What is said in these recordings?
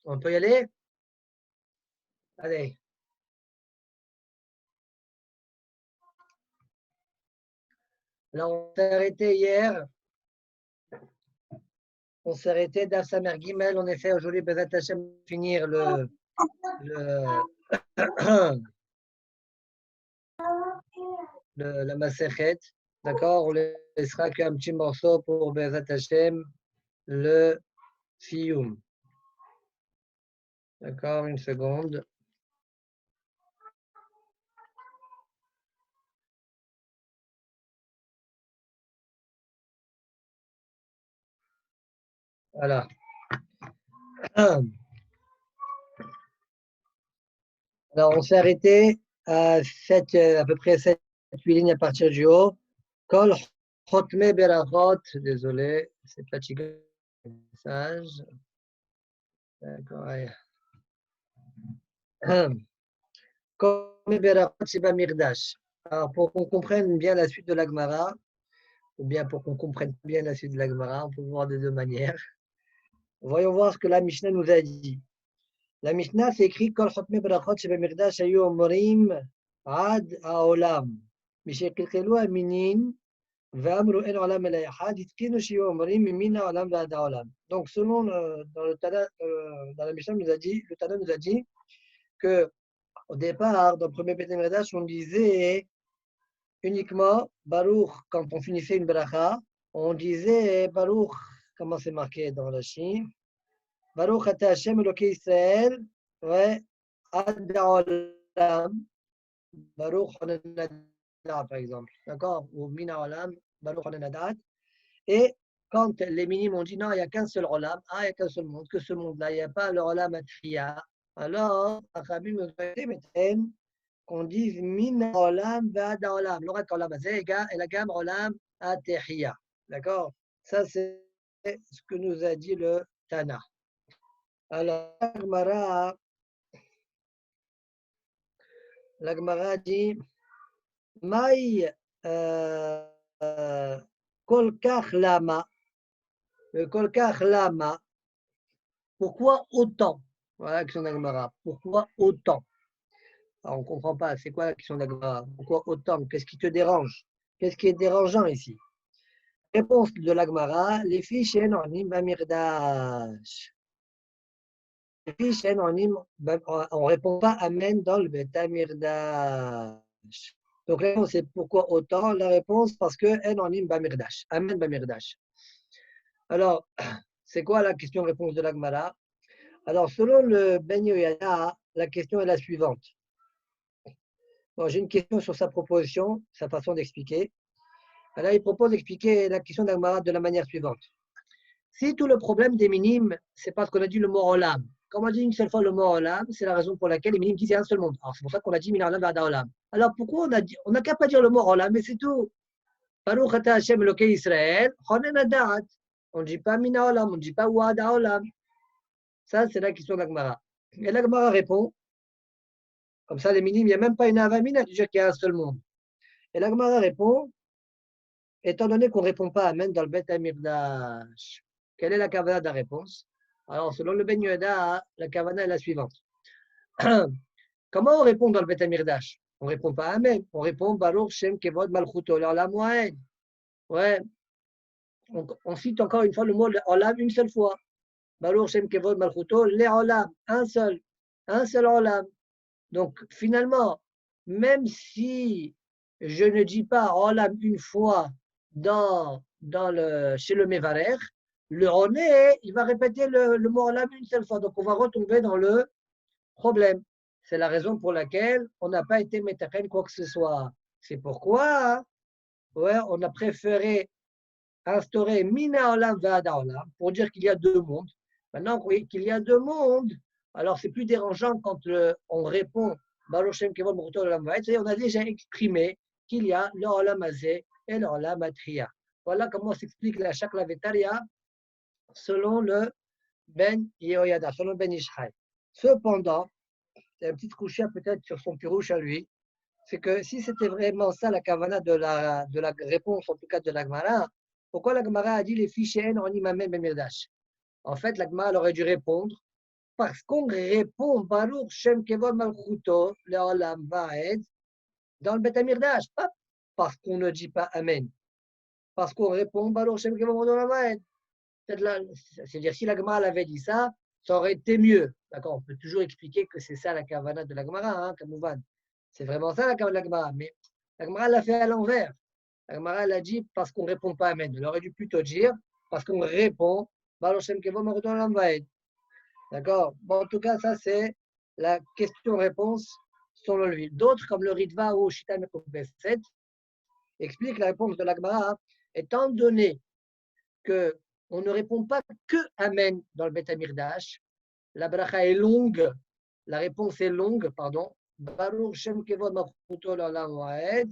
On peut y aller? Allez. Alors, on s'est arrêté hier. On s'est arrêté d'Afsamer Gimel. En effet, aujourd'hui, Bezat Hashem finir la Masechet. D'accord? On laissera qu'un petit morceau pour Bezat Hashem, le Fiyum. D'accord? Une seconde. Voilà. Alors, on s'est arrêté à peu près 7-8 lignes à partir du haut. Kol Chotme Berachot. Désolé, c'est fatigant le message. D'accord. Chotme Berachot Sheba Mirdash. Alors, pour qu'on comprenne bien la suite de la Gemara, ou bien pour qu'on comprenne bien la suite de la Gemara, on peut voir de deux manières. Voyons voir ce que la Mishnah nous a dit. La Mishnah, c'est écrit Kol Chotme Berachot Sheba Mirdash Ayu Omorim Ad Haolam. Mishekilkelu Aminin. Donc, selon dans la Mishnah, le Tana nous a dit que au départ, dans le premier Beth Midrash, on disait uniquement Baruch quand on finissait une bracha, on disait Baruch, comment c'est marqué dans la Chine, Baruch ata Hashem Elokei Israël, ouais, ad haolam, Baruch Hananadat, par exemple, d'accord, ou Min haolam, Baruch Hananadat. Et quand les minimes ont dit non, il n'y a qu'un seul olam, il n'y a qu'un seul monde, que ce monde-là, il n'y a pas le olam atfiya, alors, Achabim nous a qu'on dise min olam v'ad olam. L'orat olam azé et la gamme olam atfiya. D'accord? Ça, c'est ce que nous a dit le Tana. Alors, la Gemara dit Maï kolkach lama. Le kolkach lama. Pourquoi autant? Voilà la question d'Agmara. Pourquoi autant? Alors, on ne comprend pas. C'est quoi la question d'Agmara? Pourquoi autant? Qu'est-ce qui te dérange? Qu'est-ce qui est dérangeant ici? Réponse de l'Agmara. Les fiches en bamirdash. Les fiches en on ne répond pas Amen dans le betamirdash. Donc, la réponse c'est pourquoi autant? La réponse parce que en bamirdash. Amen bamirdash. Alors, c'est quoi la question-réponse de l'Agmara? Alors, selon le Ben Yoyada, la question est la suivante. Bon, j'ai une question sur sa proposition, sa façon d'expliquer. Alors, il propose d'expliquer la question d'Agmara de la manière suivante. Si tout le problème des minimes, c'est parce qu'on a dit le mot olam. Comme on a dit une seule fois le mot olam, c'est la raison pour laquelle les minimes disent un seul monde. Alors, c'est pour ça qu'on a dit mina olam vada olam. Alors, pourquoi on n'a qu'à pas dire le mot olam, mais c'est tout. Baruch ata Hashem Elokei Israël, chonen adat. On ne dit pas mina olam, on ne dit pas wada olam. Ça, c'est la question d'Agmara. Et l'Agmara répond, comme ça, les minimes, il n'y a même pas une avamina qui dit qu'il y a un seul monde. Et l'Agmara répond, étant donné qu'on ne répond pas Amen dans le Bet Amirdash, quelle est la kavana de la réponse? Alors, selon le Ben Yehuda, la kavana est la suivante. Comment on répond dans le Bet Amirdash? On ne répond pas Amen, on répond Baruch Shem Kevod Malchuto, la moine. Ouais. On cite encore une fois le mot Olam une seule fois. Baruch Shem Kevod Malchuto, les Olam, un seul Olam. Donc, finalement, même si je ne dis pas Olam une fois chez le Mevarer, le Roné, il va répéter le mot Olam une seule fois. Donc, on va retomber dans le problème. C'est la raison pour laquelle on n'a pas été métachen quoi que ce soit. C'est pourquoi ouais, on a préféré instaurer Mina Olam Vada Olam pour dire qu'il y a deux mondes. Maintenant qu'il y a deux mondes, alors c'est plus dérangeant quand on répond Baruch Shem Kevod Malchuto Olam Va'ed. C'est-à-dire on a déjà exprimé qu'il y a le Olam Hazé et le Olam Atria. Voilà comment s'explique la Shakla Vetaria selon le Ben Yehoyada, selon Ben Ishraï. Cependant, il y a une petite couchée peut-être sur son pirouche à lui. c'est que si c'était vraiment ça la kavana de la réponse, en tout cas de la Gemara, pourquoi la Gemara a dit les fiches en on imamem bemirdash? En fait, la Gemara aurait dû répondre parce qu'on répond Baruch Shem Kevod Malchuto Leolam Vaed dans le Bet Amirdash, pas parce qu'on ne dit pas Amen, parce qu'on répond Baruch Shem Kevod Leolam Vaed. C'est-à-dire, si la Gemara avait dit ça, ça aurait été mieux. D'accord, on peut toujours expliquer que c'est ça la kavana de la Gemara, hein, Kamouvan. C'est vraiment ça la kavana de la Gemara. Mais la Gemara l'a fait à l'envers. La Gemara l'a dit parce qu'on ne répond pas Amen. Elle aurait dû plutôt dire parce qu'on répond Baruch Shem Kevod Leolam Vaed. D'accord. Bon, en tout cas, ça, c'est la question-réponse selon lui. D'autres, comme le Ritva ou Shita Mekopesset, expliquent la réponse de la Gemara, étant donné qu'on ne répond pas que Amen dans le Bet Amirdash, la bracha est longue, la réponse est longue, pardon. Baruch Shem Kevod Malchuto Leolam Vaed.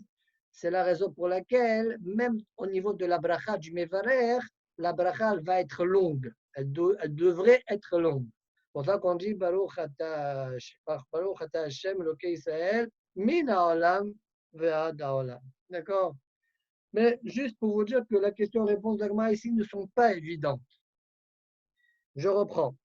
C'est la raison pour laquelle, même au niveau de la bracha du Mevarer, la bracha elle va être longue. Elle devrait être longue. C'est pour ça qu'on dit Baruch Ata Hashem Elokei Israël min haolam ve'ad haolam. D'accord? Mais juste pour vous dire que la question-réponse d'Agma ici ne sont pas évidentes. Je reprends.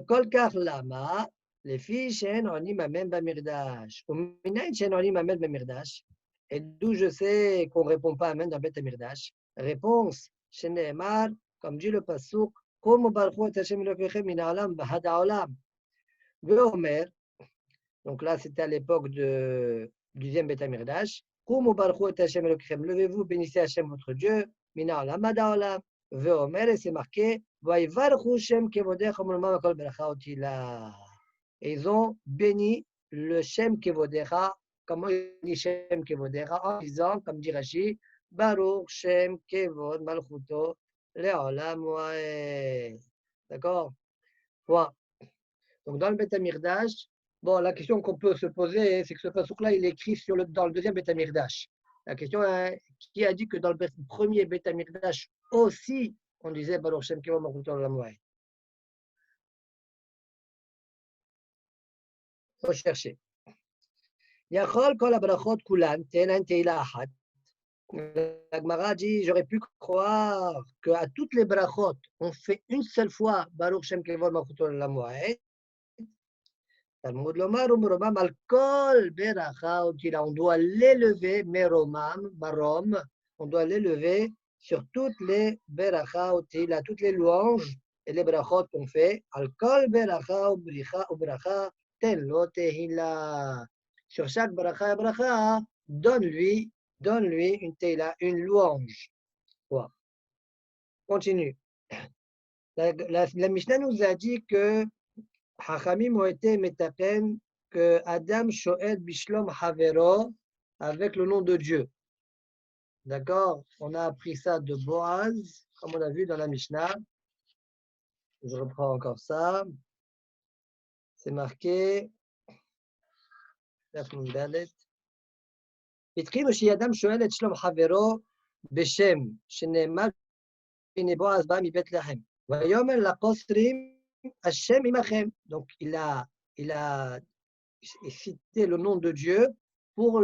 Kol kach lama, les filles she'en onim amen bamirdash. Uminayin she'en onim amen bamirdash. Et d'où je sais qu'on ne répond pas amen dans Bet Amirdash. Réponse, shene'emar, comme dit le pasuk, Komo baruchu et Hashem Elokechem min haolam ve'ad haolam. Ve'omer, donc là c'était à l'époque du deuxième Bet Amirdash. Komo baruchu et Hashem Elokechem, levez-vous, bénissez Hashem votre Dieu, min haolam ve'ad haolam. Ve'omer, et c'est marqué, Vayivarchu Shem kevodecha molma makol beracha otila. Et ils ont béni le Shem kevodecha. Comment il dit Shem kevodecha? En disant, comme dit Rashi, Baruch Shem kevod malchuto leolam waed. D'accord? Voilà. Donc dans le Bet Amirdash, bon, la question qu'on peut se poser, c'est que ce pasuk-là, il est écrit dans le deuxième Bet Amirdash. La question est, qui a dit que dans le premier Bet Amirdash aussi, on disait Baruch Shem Kevod Malchuto Leolam Waed? Il faut chercher. Yachol kol habrachot kulan tenan teila achat. La Gemara dit, j'aurais pu croire qu'à toutes les brachot, on fait une seule fois Baruch Shem Kevod Malchuto Leolam Waed. Talmud lomar umromam al kol beracha otila. On doit l'élever, meromam, barom, on doit l'élever sur toutes les beracha otila, toutes les louanges et les brachot qu'on fait. Al kol beracha ubracha ten lo tehila. Sur chaque bracha et bracha, donne-lui une tehila, une louange. Voilà. Continue. La Mishnah nous a dit que Hachamim ont été metapen que Adam shoed bishlom havero avec le nom de Dieu. D'accord? On a appris ça de Boaz, comme on a vu dans la Mishnah. Je reprends encore ça. C'est marqué. התחיל שאדם שואל את שלום חברו בשם שנאמר הנה בועז בא מבית לחם ויאמר לקוסרים השם עמכם. Donc il a cité le nom de Dieu pour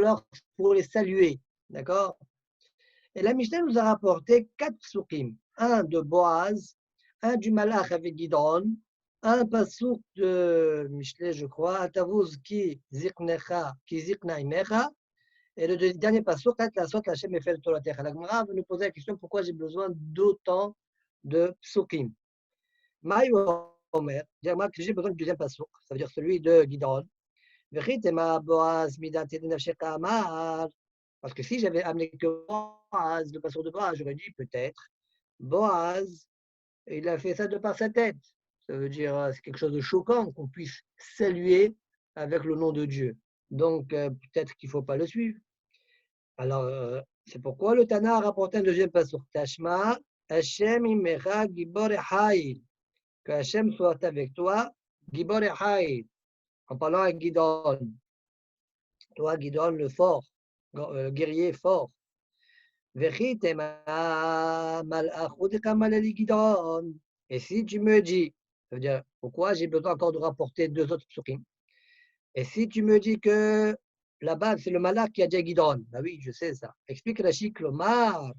les saluer. D'accord? Et la Mishnah nous a rapporté 4 psukim. Un de Boaz, un du Malach avec Gidron, un pasuk de Mishlei, je crois, Atavuz ki zikna imecha, et le dernier pasuk, la sot Hashem efel toratecha. La Gemara veut nous poser la question pourquoi j'ai besoin d'autant de psukim. Maï Omer, dis-moi que j'ai besoin du deuxième pasuk, ça veut dire celui de Gidron. Vechitema Boaz midat nafsheka amar. Parce que si j'avais amené que Boaz, le pasuk de Boaz, j'aurais dit peut-être Boaz, il a fait ça de par sa tête. Ça veut dire c'est quelque chose de choquant qu'on puisse saluer avec le nom de Dieu. Donc peut-être qu'il ne faut pas le suivre. Alors c'est pourquoi le Tana a rapporté un deuxième pasuk. Tashma Hashem imecha gibor haïl. Que Hashem soit avec toi, gibor haïl. En parlant avec Gidon. Toi, Gidon, le fort, le guerrier fort. Et si tu me dis, ça veut dire, pourquoi j'ai besoin encore de rapporter 2 autres psukim? Et si tu me dis que Là-bas, c'est le malach qui a dit à Gidon. Bah oui, je sais ça. Explique Rashi Klomar.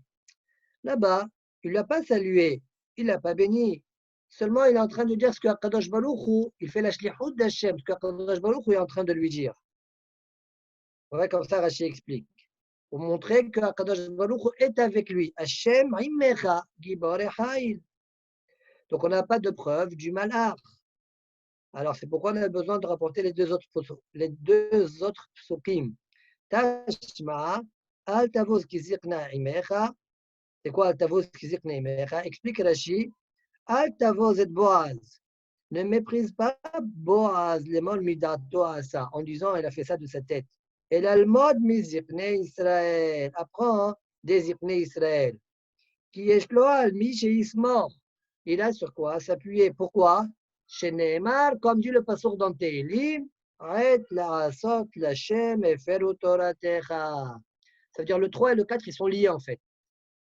Là-bas, il ne l'a pas salué, il ne l'a pas béni. Seulement, il est en train de dire ce que Akadosh Baruch Hu, il fait la shlichut d'Hachem, ce que Akadosh Baruch Hu est en train de lui dire. Ouais, comme ça, Rashi explique. Pour montrer que Akadosh Baruch Hu est avec lui. Hachem imecha gibor echail. Donc, on n'a pas de preuve du malach. Alors, c'est pourquoi on a besoin de rapporter les deux autres psukim. Tashma, al tavuz kizikna imecha. C'est quoi al tavuz kizikna imecha? Explique Rashi. Al tavuz et Boaz. Ne méprise pas Boaz, le mol midato à ça, en disant elle a fait ça de sa tête. Et l'almod mizikne Israël. Apprend des zikne Israël. Qui est shloal mi sheismor. Il a sur quoi s'appuyer. Pourquoi? Chez Neymar, comme dit le passour dans Tehilim, Aet la sot la shem et feru toratecha. Ça veut dire le 3 et le 4, ils sont liés en fait.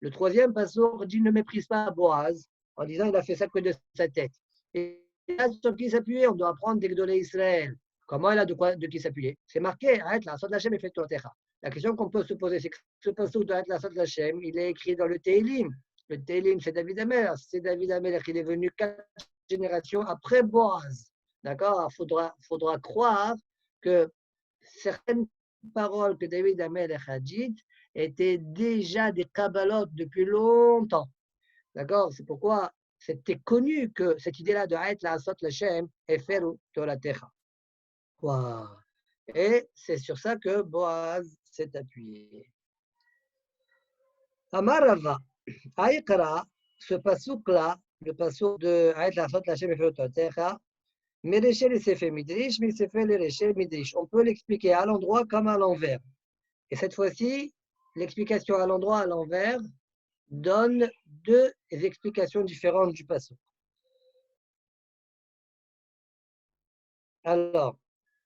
Le troisième passour dit ne méprise pas Boaz, en disant il a fait ça que de sa tête. Et là, sur qui s'appuyer, on doit apprendre d'Egdolé Israël. Comment il a de qui s'appuyer? C'est marqué, Aet la sot la shem et feru toratecha. La question qu'on peut se poser, c'est que ce passour de Aet la sot la shem, il est écrit dans le Tehilim. Le Télim, c'est David Amelech. C'est David Amelech, il est venu 4 générations après Boaz. D'accord? Il faudra croire que certaines paroles que David Amelech a dites étaient déjà des kabbalotes depuis longtemps. D'accord? C'est pourquoi c'était connu que cette idée-là de Haït la Asot Lashem et Feru Toratecha. Et c'est sur ça que Boaz s'est appuyé. Amarava. Aïkara, ce pasouk-là, le pasouk de Aït la Sot Lachem et Ferototecha, Mereché les Sefer Midrish, mais c'est fait les Reché Midrish. On peut l'expliquer à l'endroit comme à l'envers. Et cette fois-ci, l'explication à l'endroit, à l'envers, donne deux explications différentes du pasouk. Alors,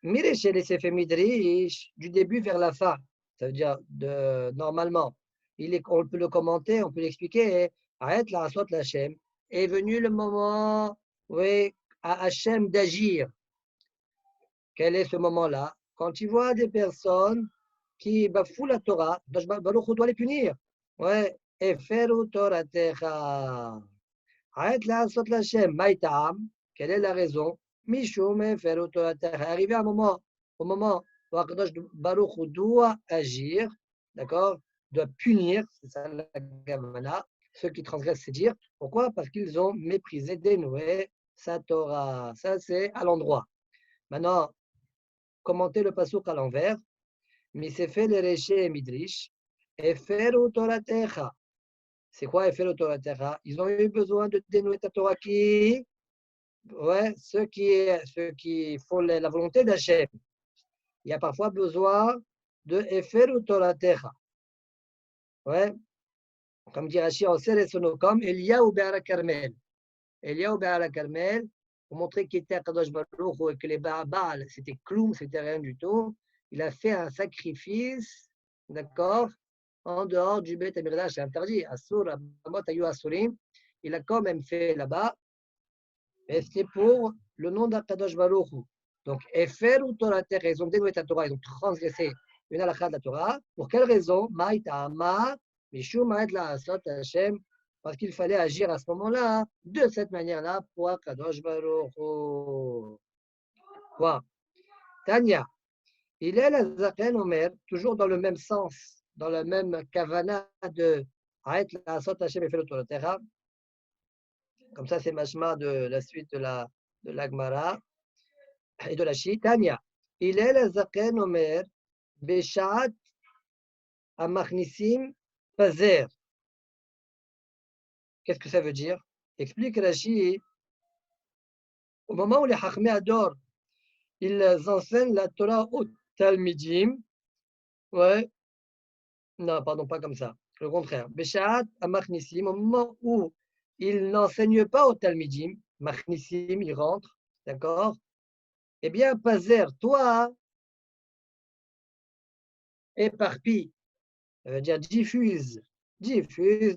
Mereché les Sefer Midrish, du début vers la fin, ça veut dire normalement, on peut le commenter, on peut l'expliquer. Arrête la Asot Lachem. Est venu le moment, oui, à Hachem d'agir. Quel est ce moment-là? Quand il voit des personnes qui bafouent la Torah, Baruch Hu doit les punir. Ouais. Eferu Toratecha. Arrête la Asot Lachem. Maïtam. Quelle est la raison? Mishum Eferu Toratecha. Arrivé au moment où Akadosh Baruch Hu doit agir, d'accord? Doit punir, c'est ça la Gavana, ceux qui transgressent ses dires. Pourquoi? Parce qu'ils ont méprisé, dénoué sa Torah. Ça, c'est à l'endroit. Maintenant, commentez le pasouk à l'envers. Misefel Ereché Midrish. Eferu Toratecha. C'est quoi Eferu Toratecha? Ils ont eu besoin de dénouer ta Torah qui? Ouais, ceux qui font la volonté d'Hachem. Il y a parfois besoin de Eferu Toratecha. Ouais. Comme dit Rashi en Seresonokom, Eliyahu Be'ara Carmel. Eliyahu Be'ara Carmel, pour montrer qu'il était à Kadosh Baruch Hu et que les Baal, c'était Kloum, c'était rien du tout. Il a fait un sacrifice, d'accord, en dehors du Beth Amidrash, c'est interdit. Asur, Abamot Ayu Asurim, il a quand même fait là-bas, et c'est pour le nom d'Akadosh Baruch Hu. Donc, Efer ou Torah Terre, ils ont dénoué ta Torah, ils ont transgressé une halakha de la Torah. Pour quelle raison? Maïtama, Mishum Maït la Asot Hashem, parce qu'il fallait agir à ce moment-là, de cette manière-là, pour Akadosh Baruch Hu. Quoi? Tanya, il est la Zaken Omer, toujours dans le même sens, dans la même kavana de Haït la Asot Hashem et Felo Torah Terra. Comme ça, c'est mashma de la suite de la Gemara et de la Tanya. Il est la Zaken Omer, Beshat Amachnisim Pazer. Qu'est-ce que ça veut dire? Explique Rashi. Au moment où les Chachmei Ador, ils enseignent la Torah au Talmidim. Ouais. Non, pardon, pas comme ça. Le contraire. Beshat Amachnisim, au moment où ils n'enseignent pas au Talmidim, Machnisim, ils rentrent, d'accord? Eh bien, Pazer, toi, éparpille. Ça veut dire diffuse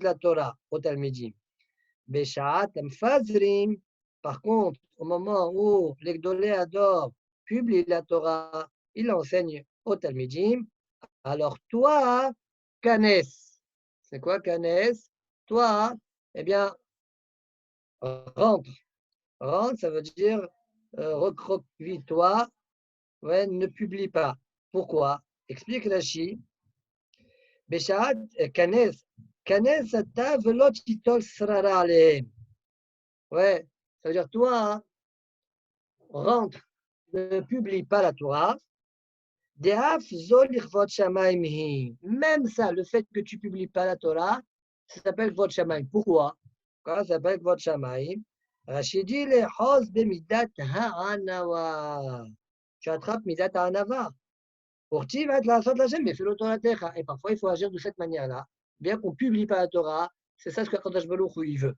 la Torah au Talmidim. Beshat Amfazrim. Par contre, au moment où les Gdolé Ador publie la Torah, il enseigne au Talmidim. Alors toi, Kanes, c'est quoi Kanes? Toi, eh bien, rentre. Rentre, ça veut dire recroqueville-toi, ouais, ne publie pas. Pourquoi? Explique Rashi. Béchat, Kanes, Kanes, ata velot titol srara alehem. Ouais, ça veut dire toi, rentre, ne publie pas la Torah. Même ça, le fait que tu ne publies pas la Torah, ça s'appelle Kvod Shamayim. Pourquoi? Pourquoi ça s'appelle Kvod Shamayim? Rachid dit les Hoz bemidat ha'anawa. Tu attrapes midat ha'anava. Pour ti va être la sorte de la chaîne, mais fais l'autoratecha. Et parfois, il faut agir de cette manière-là. Bien qu'on ne publie pas la Torah, c'est ça ce que Kadosh Baruch Hu il veut.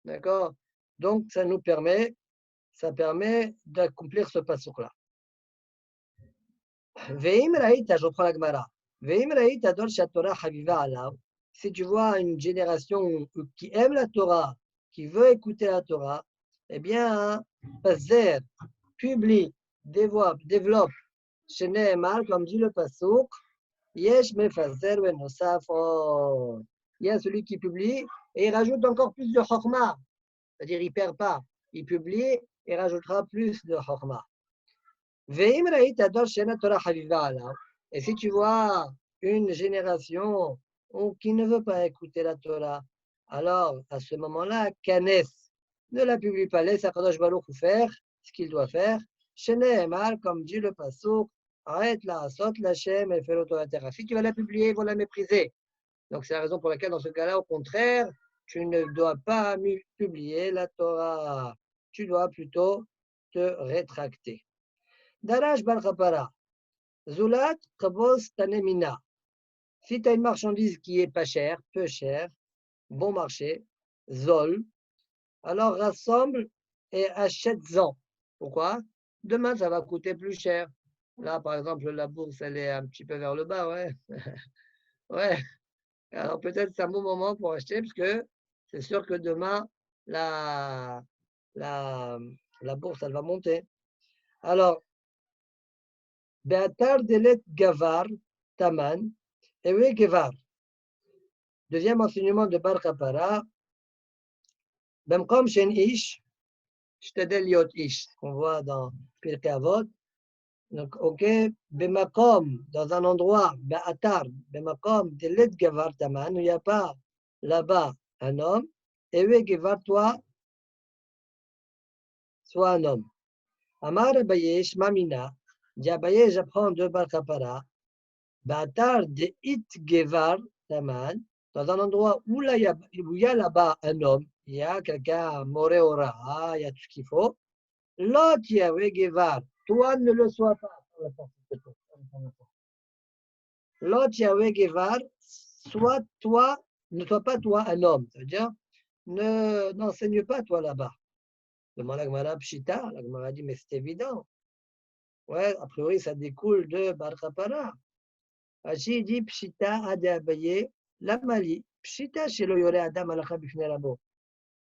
D'accord? Donc, ça permet d'accomplir ce passouk-là. Je reprends la Gemara. Si tu vois une génération qui aime la Torah, qui veut écouter la Torah, eh bien, Pazer, publie, développe, Sheneemar, comme dit le Pasuk, Yesh mefazer venosafot. Il y a celui qui publie et il rajoute encore plus de chokma. C'est-à-dire, il ne perd pas. Il publie et rajoutera plus de chokma. Et si tu vois une génération qui ne veut pas écouter la Torah, alors à ce moment-là, Kanes, ne la publie pas, laisse Akadosh Baruch Hu faire ce qu'il doit faire. Sheneemar, comme dit le Pasuk, arrête la asot l'Hashem et fais l'autorité. Si tu vas la publier, ils vont la mépriser. Donc c'est la raison pour laquelle, dans ce cas-là, au contraire, tu ne dois pas publier la Torah. Tu dois plutôt te rétracter. Darash bar kapara. Zulat kabos tanemina. Si tu as une marchandise qui est pas chère, peu chère, bon marché, zol, alors rassemble et achète-en. Pourquoi? Demain, ça va coûter plus cher. Là, par exemple, la bourse, elle est un petit peu vers le bas, ouais. Ouais. Alors peut-être c'est un bon moment pour acheter, parce que c'est sûr que demain, la, la, la bourse, elle va monter. Alors, Beatar delet gavar taman, ewe gevar. Deuxième enseignement de Bar Kapara, Bemkom shen ish, shtedel yot ish, qu'on voit dans Pirkei Avot. Donc, ok, Bemakom, dans un endroit, Beatar, Bemakom delet gavar taman, où il n'y a pas là-bas un homme, ewe gevar, toi, sois un homme. Amar Abaye, Shmamina, dit Abaye, j'apprends de Bar Kapara, Baatar de It Gevar Taman, dans un endroit où il y a là-bas un homme, il y a quelqu'un, Moré Ora, il y a tout ce qu'il faut. L'autre Yahweh Gevar, toi ne le sois pas. L'autre Yahweh Gevar, soit toi, ne sois pas toi un homme. C'est-à-dire, n'enseigne pas toi là-bas. Demande la Gemara Pshita, la Gemara dit, mais c'est évident. Ouais, a priori, ça découle de Bar Kapara. Rashi dit Pshita ade Abaye, la Mali. Pshita chez le Yore Adam alakha bifnei rabo.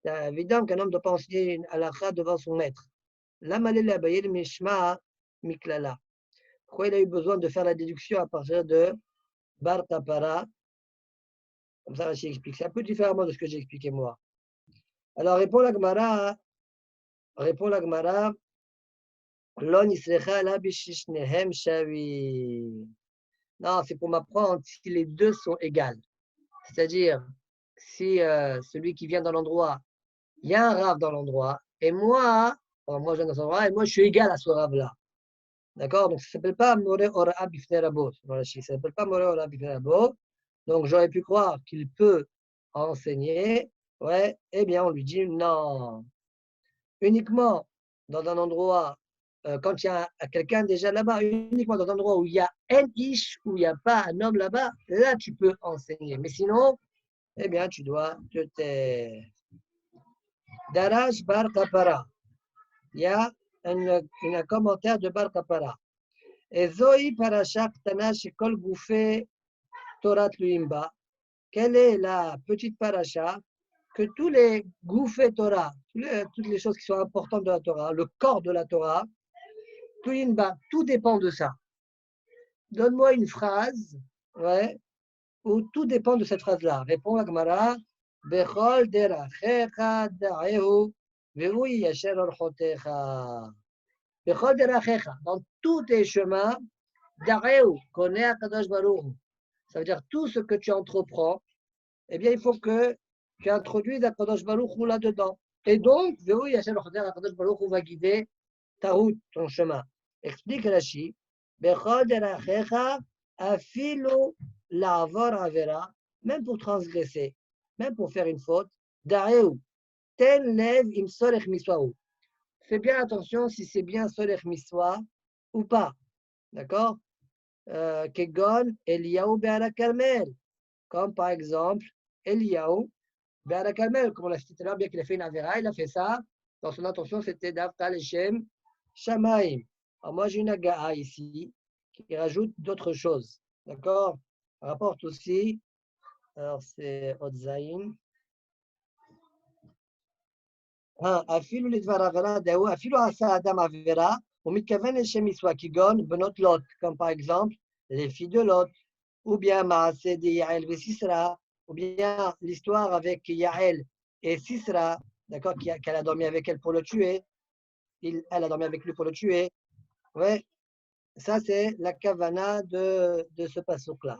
C'est évident qu'un homme ne doit pas enseigner une alakha devant son maître. La Mali le Abaye le Mishma Miklala. Pourquoi il a eu besoin de faire la déduction à partir de Bar Kapara? Comme ça, Rashi explique. C'est un peu différemment de ce que j'ai expliqué moi. Alors, répond la Gemara. Lo nisrecha la bishishnehem shavi. Non, c'est pour m'apprendre si les deux sont égales. C'est-à-dire, si celui qui vient dans l'endroit, il y a un rave dans l'endroit, et moi je viens dans cet endroit, et moi je suis égal à ce rave-là. D'accord? Donc ça ne s'appelle pas Moré Ora Bifnei Rabo. Ça ne s'appelle pas Moré Ora Bifnei Rabo. Donc j'aurais pu croire qu'il peut enseigner. Ouais, eh bien on lui dit non. Uniquement dans un endroit, quand il y a quelqu'un déjà là-bas, uniquement dans un endroit où il y a un ish, où il n'y a pas un homme là-bas, là tu peux enseigner. Mais sinon, eh bien tu dois te taire. Darash Bar Kapara. Il y a un commentaire de Bar Kapara. Et Zoï Parashak Tanash Kol Goufé Torat Luimba. Quelle est la petite paracha que tous les Goufé Torah, toutes les choses qui sont importantes de la Torah, le corps de la Torah, tout dépend de ça. Donne-moi une phrase, ouais, où tout dépend de cette phrase-là. Répond la Gemara. Bechol derachecha da'ehu vehu yasher orchotecha. Bechol derachecha. Dans tous tes chemins, da'ehu, connais Akadosh Baruch Hu. Ça veut dire tout ce que tu entreprends, eh bien, il faut que tu introduises Akadosh Baruch Hu là-dedans. Et donc, vehu yasher orchotecha, Akadosh Baruch Hu va guider ta route, ton chemin. Explique Rashi. Bechol derachecha afilu la'avor avera, même pour transgresser, même pour faire une faute, da'eu, ten lev im sorech miswahu. Fais bien attention si c'est bien sorech miswa ou pas. D'accord? Kegon Eliyahu be'ara Carmel. Comme par exemple, Eliyahu be'ara Carmel. Comme on l'a cité tout à l'heure, bien qu'il a fait une avera, il a fait ça. Dans son intention, c'était d'Avta Leshem Shamaim. Alors moi, j'ai une aga'a ici qui rajoute d'autres choses. D'accord? Rapporte aussi, alors c'est Otzaïm. Afilu lidvar avera daou, afilu asa adam avera, ou mitkaven leshem iswa kigon, benot lot, comme par exemple les filles de Lot, ou bien Maaseh de Yael et Sisra, ou bien l'histoire avec Yael et Sisra, d'accord, qu'elle a dormi avec elle pour le tuer, elle a dormi avec lui pour le tuer. Ouais, ça c'est la kavana de ce passouk-là.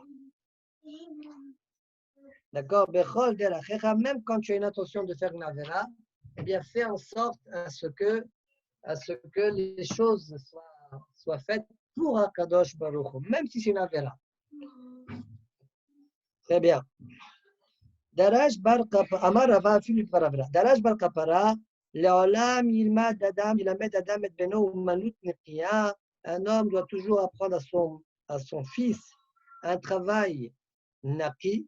D'accord? Bechol derachecha, même quand tu as une intention de faire une avera, eh bien fais en sorte à ce que les choses soient faites pour Akadosh Baruch Hu, même si c'est une avera. Très bien. Darash bar kapara, Amar Rava afilu par avera. Darash bar kapara, leolam yilmad adam, yilamed adam et beno umanut nekiya. Un homme doit toujours apprendre à son fils un travail naki.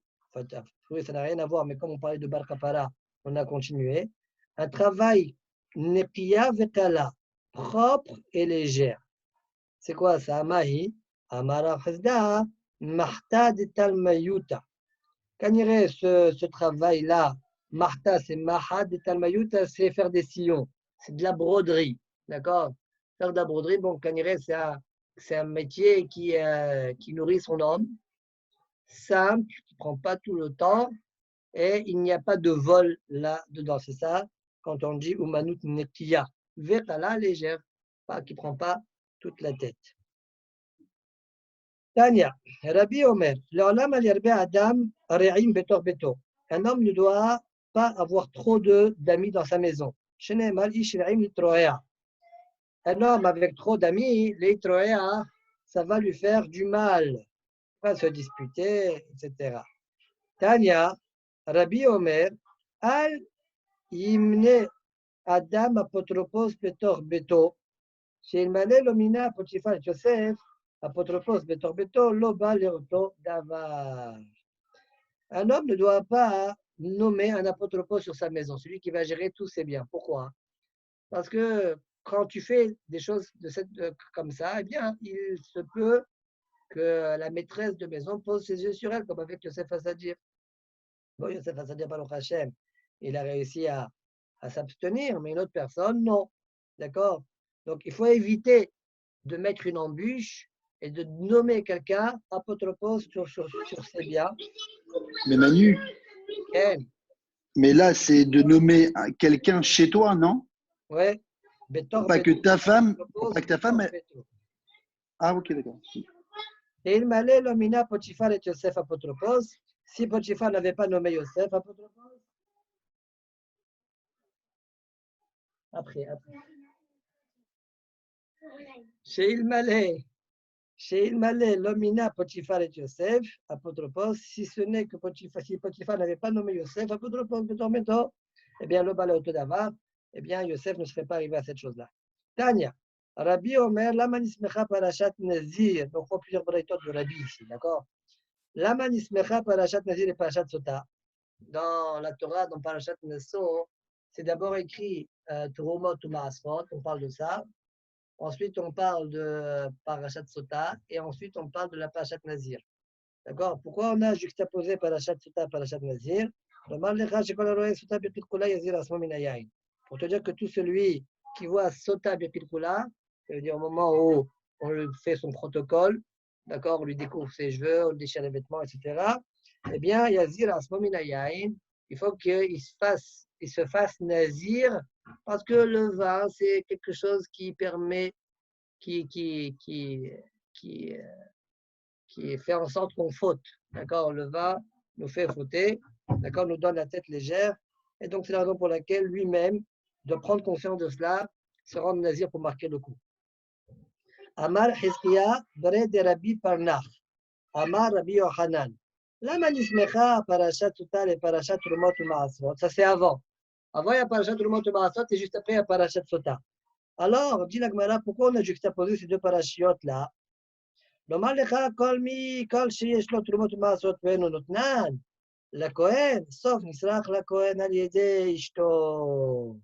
Oui, ça n'a rien à voir, mais comme on parlait de bar kapara, on a continué. Un travail nekiya vetala, propre et légère. C'est quoi ça? Mahi, Amara Chesda, Mahta de Talmayuta. Quand il y aurait ce travail-là, Mahta, c'est Maha de Talmayuta, c'est faire des sillons. C'est de la broderie. D'accord? Faire de la broderie, bon, Kanire, c'est un métier qui nourrit son homme, simple, qui ne prend pas tout le temps, et il n'y a pas de vol là-dedans. C'est ça, quand on dit Umanut Nekiya. Vetala, légère, pas, qui ne prend pas toute la tête. Tania, Rabbi Omer, l'olam al yarbe adam re'im betor beto. Un homme ne doit pas avoir trop d'amis dans sa maison. Shenemal ish re'im litroea. Un homme avec trop d'amis, litroea, ça va lui faire du mal. Il va se disputer, etc. Tania, Rabbi Omer, al yimne adam apotropos betor beto. Sheilmane lomina potifar Yosef. Apotropos betor beto, loba leoto davar. Un homme ne doit pas nommer un apotropos sur sa maison, celui qui va gérer tous ses biens. Pourquoi? Parce que quand tu fais des choses comme ça, eh bien, il se peut que la maîtresse de maison pose ses yeux sur elle, comme avec Yosef Hassadir. Bon, Yosef Hassadir, Baruch Hashem, il a réussi à s'abstenir, mais une autre personne, non. D'accord? Donc, il faut éviter de mettre une embûche et de nommer quelqu'un apotropos sur ses biens. Mais Manu, Ken. Mais là, c'est de nommer quelqu'un chez toi, non? Ouais. Pour pas que ta femme. Ah, ok, d'accord. Et il m'allait nominer Potiphar et Yosef apotropos. Si Potiphar n'avait pas nommé Yosef apotropos. Après. Chez il m'allait l'omina Potiphar et Yosef, apotropos, si ce n'est que si Potiphar n'avait pas nommé Yosef, apotropos, eh bien, le balai autodavar, eh bien, Yosef ne serait pas arrivé à cette chose-là. Tania, Rabbi Omer, la manismecha parashat Nazir, donc on voit plusieurs braïtotes de Rabbi ici, d'accord? La manismecha parashat Nazir et parashat Sota. Dans la Torah, dans parashat Neso, c'est d'abord écrit Turumot ou Maasrot, on parle de ça. Ensuite, on parle de Parashat Sota et ensuite, on parle de la Parashat Nazir. D'accord? Pourquoi on a juxtaposé Parashat Sota et Parashat Nazir? Pour te dire que tout celui qui voit Sota Bepilkula, ça veut dire au moment où on lui fait son protocole, d'accord, on lui découvre ses cheveux, on lui déchire les vêtements, etc. Eh bien, Yazir Asmomina Yain, il faut qu'il se fasse nazir, parce que le vin, c'est quelque chose qui permet, qui, qui, qui, qui, qui fait en sorte qu'on faute. D'accord, le vin nous fait fauter, d'accord, nous donne la tête légère. Et donc, c'est la raison pour laquelle lui-même doit prendre conscience de cela, se rendre nazir pour marquer le coup. Amar Hizkiya, Bre de Rabbi Parnach. Amar Rabbi Yohanan. Lama nismecha parashat Sota et parashat Trumot ou Maasrot. Ça, c'est avant. Avant, il y a parashat Trumot ou Maasrot et juste après, il y a parashat Sota. Alors, dit la Gemara, pourquoi on a juxtaposé ces deux parachiotes-là? לומר לך כל שיש לו תרומות ומעשרות ואינו נותנן לכהן, סוף נשרח לכהן על ידי אשתו.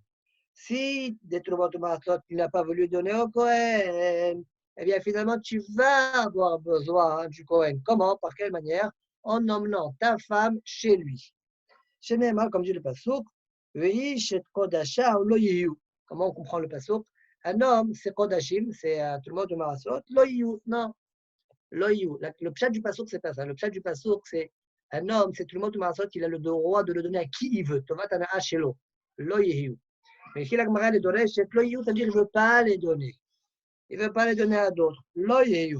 Si des troumotes ou maasot qu'il n'a pas voulu donner au Kohen, eh bien finalement tu vas avoir besoin du Kohen. Comment? Par quelle manière? En emmenant ta femme chez lui. Chez Nehemar, comme dit le Passouk, comment on comprend le Passouk? Un homme, c'est Kodashim, c'est Trumot ou Maasot, Loyiyu. Non, Loyiyu. Le pshat du Passouk, c'est pas ça. Le pshat du Passouk, c'est un homme, c'est Trumot ou Maasot, il a le droit de le donner à qui il veut. Tovat Ana'a Shelo. Loyiyu. Mais si la Gemara les donne, c'est Loyiyu, c'est-à-dire qu'il ne veut pas les donner. Il ne veut pas les donner à d'autres. Loyiyu.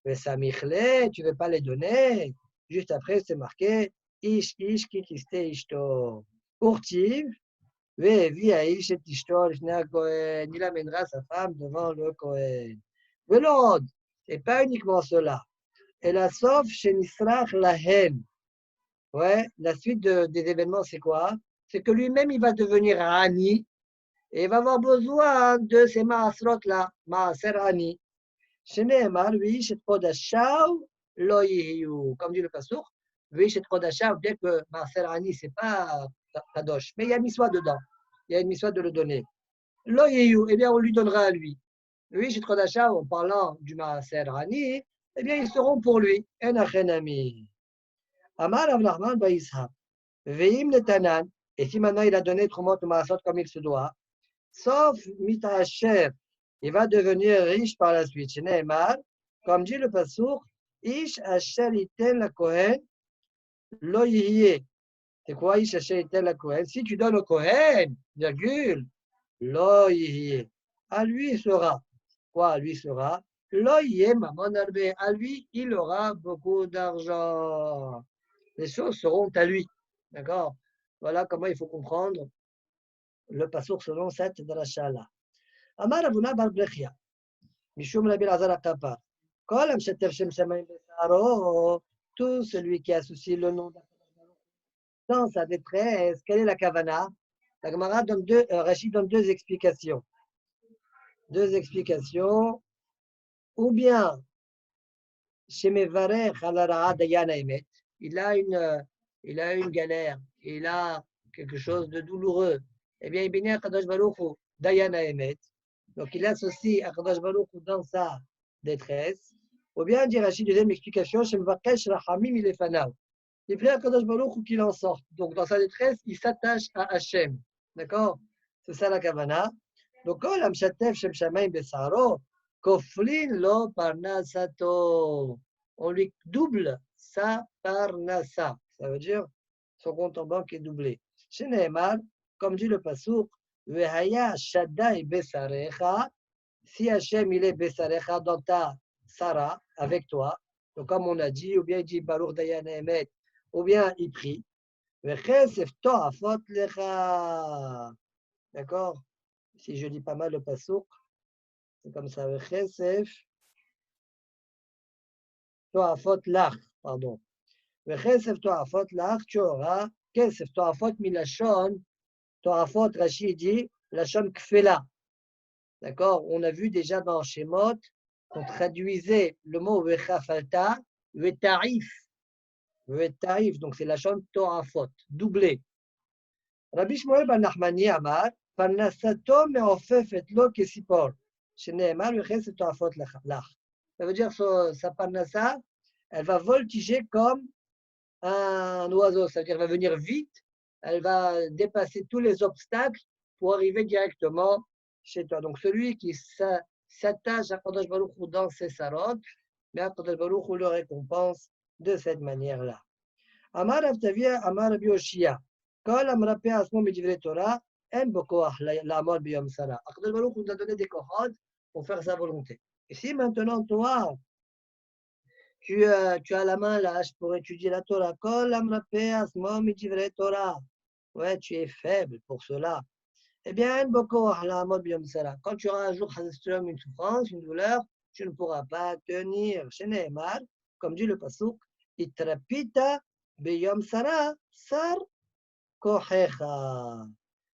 Mais ça, Michle, tu ne veux pas les donner. Juste après, c'est marqué Ish kikiste ishto. Urtiv, vi aish et ishto, il amènera sa femme devant le Kohen. Velod, et pas uniquement cela. Et la sauf chez Nisrach Lahen. Ouais, la suite des événements, c'est quoi? C'est que lui-même, il va devenir Ani et il va avoir besoin de ces Maasrot-là, Maaser Ani. Chez Nehemar, oui, chez Kodashav, lo yihiyu. Comme dit le Passouk, oui, chez Kodashav, bien que Maaser Ani, ce n'est pas Kadosh, mais il y a une miswa dedans. Il y a une miswa de le donner. Lo yihiyu, eh bien, on lui donnera à lui. Oui, chez Kodashav, en parlant du Maaser Ani, eh bien, ils seront pour lui. Enachenami. Amar Avnachman Baïsha. Veim Netanan. Et si maintenant il a donné Trumot ou Maasot comme il se doit, sauf Mitacher, il va devenir riche par la suite. Chez Nehemar, comme dit le Passouk, Ish Asher Itel la Kohen, Lo Yihye. C'est quoi Ish Asher Itel la Kohen? Si tu donnes au Kohen, virgule, Lo Yihye. À lui sera. Quoi à lui sera? Lo Yihye Mamon Arbe. À lui, il aura beaucoup d'argent. Les choses seront à lui. D'accord? Voilà comment il faut comprendre le Passouk selon cette dracha-là. Amar Avuna bar Brechia. Mishum Rabbi Lazar Akapa. Kol Amshetev Shem Shamayim Besaro. Tout celui qui associe le nom dans sa détresse. Quelle est la kavana? La Gemara donne Rachid donne deux explications. Deux explications. Ou bien, Shemevarech Alara Dayana Emet. Il a une galère. Il a quelque chose de douloureux. Eh bien, il bénit Akadosh Baruch Hu Dayana Emet. Donc, il associe Akadosh Baruch Hu dans sa détresse. Ou bien, dit Rachid, deuxième explication, Shemvakesh Rachamim Ilefanav. Il prie Akadosh Baruch Hu qu'il en sorte. Donc, dans sa détresse, il s'attache à Hachem. D'accord? C'est ça la kavana. Donc, Kol Amshatev Shem Shamayim Besaro, Koflin Lo Parnasato. On lui double sa parnasa. Ça veut dire son compte en banque est doublé. Chez Nehemar, comme dit le Passouk, Vehaya Shaddai Besarecha, si Hachem il est Besarecha dans ta Sarah, avec toi, donc comme on a dit, ou bien il dit Baruch Dayan Emet, ou bien il prie, Vechesef To'afot Lecha. D'accord? Si je lis pas mal le Passouk, c'est comme ça, Vechesef To'afot Lach, pardon. Vechesef To'afot Lach, tu auras Kesef To'afot Milachon. To'afot, Rachid dit, Lachon Kfela. D'accord? On a vu déjà dans Shemot qu'on traduisait le mot Vechafalta, Vetarif. Vetarif, donc c'est Lachon To'afot, doublé. Rabbi Shmuel ben Nachmani Amar, Parnasato me'ofefet lo kesipor. Shene'emar Vechesef To'afot Lach. Ça veut dire sa parnassa, elle va voltiger comme un oiseau, c'est-à-dire elle va venir vite, elle va dépasser tous les obstacles pour arriver directement chez toi. Donc celui qui s'attache à Kadosh Baruch Hu dans ses sarot, mais Akadosh Baruch Hu le récompense de cette manière-là. Amar Avtavia, Amar Rabbi Yoshia, Kol Amrape Asmo Midivre Torah, En Bokoach La'amor Biyom Sara. Akadosh Baruch Hu nous a donné des kohod pour faire sa volonté. Et si maintenant toi, tu as la main lâche pour étudier la Torah, Kol Amrape Asmo Midivre Torah, ouais, tu es faible pour cela. Eh bien, quand tu auras un jour une souffrance, une douleur, tu ne pourras pas tenir. Chez Nehemar, comme dit le Pasuk, Itrapita beyom sara sar kohecha.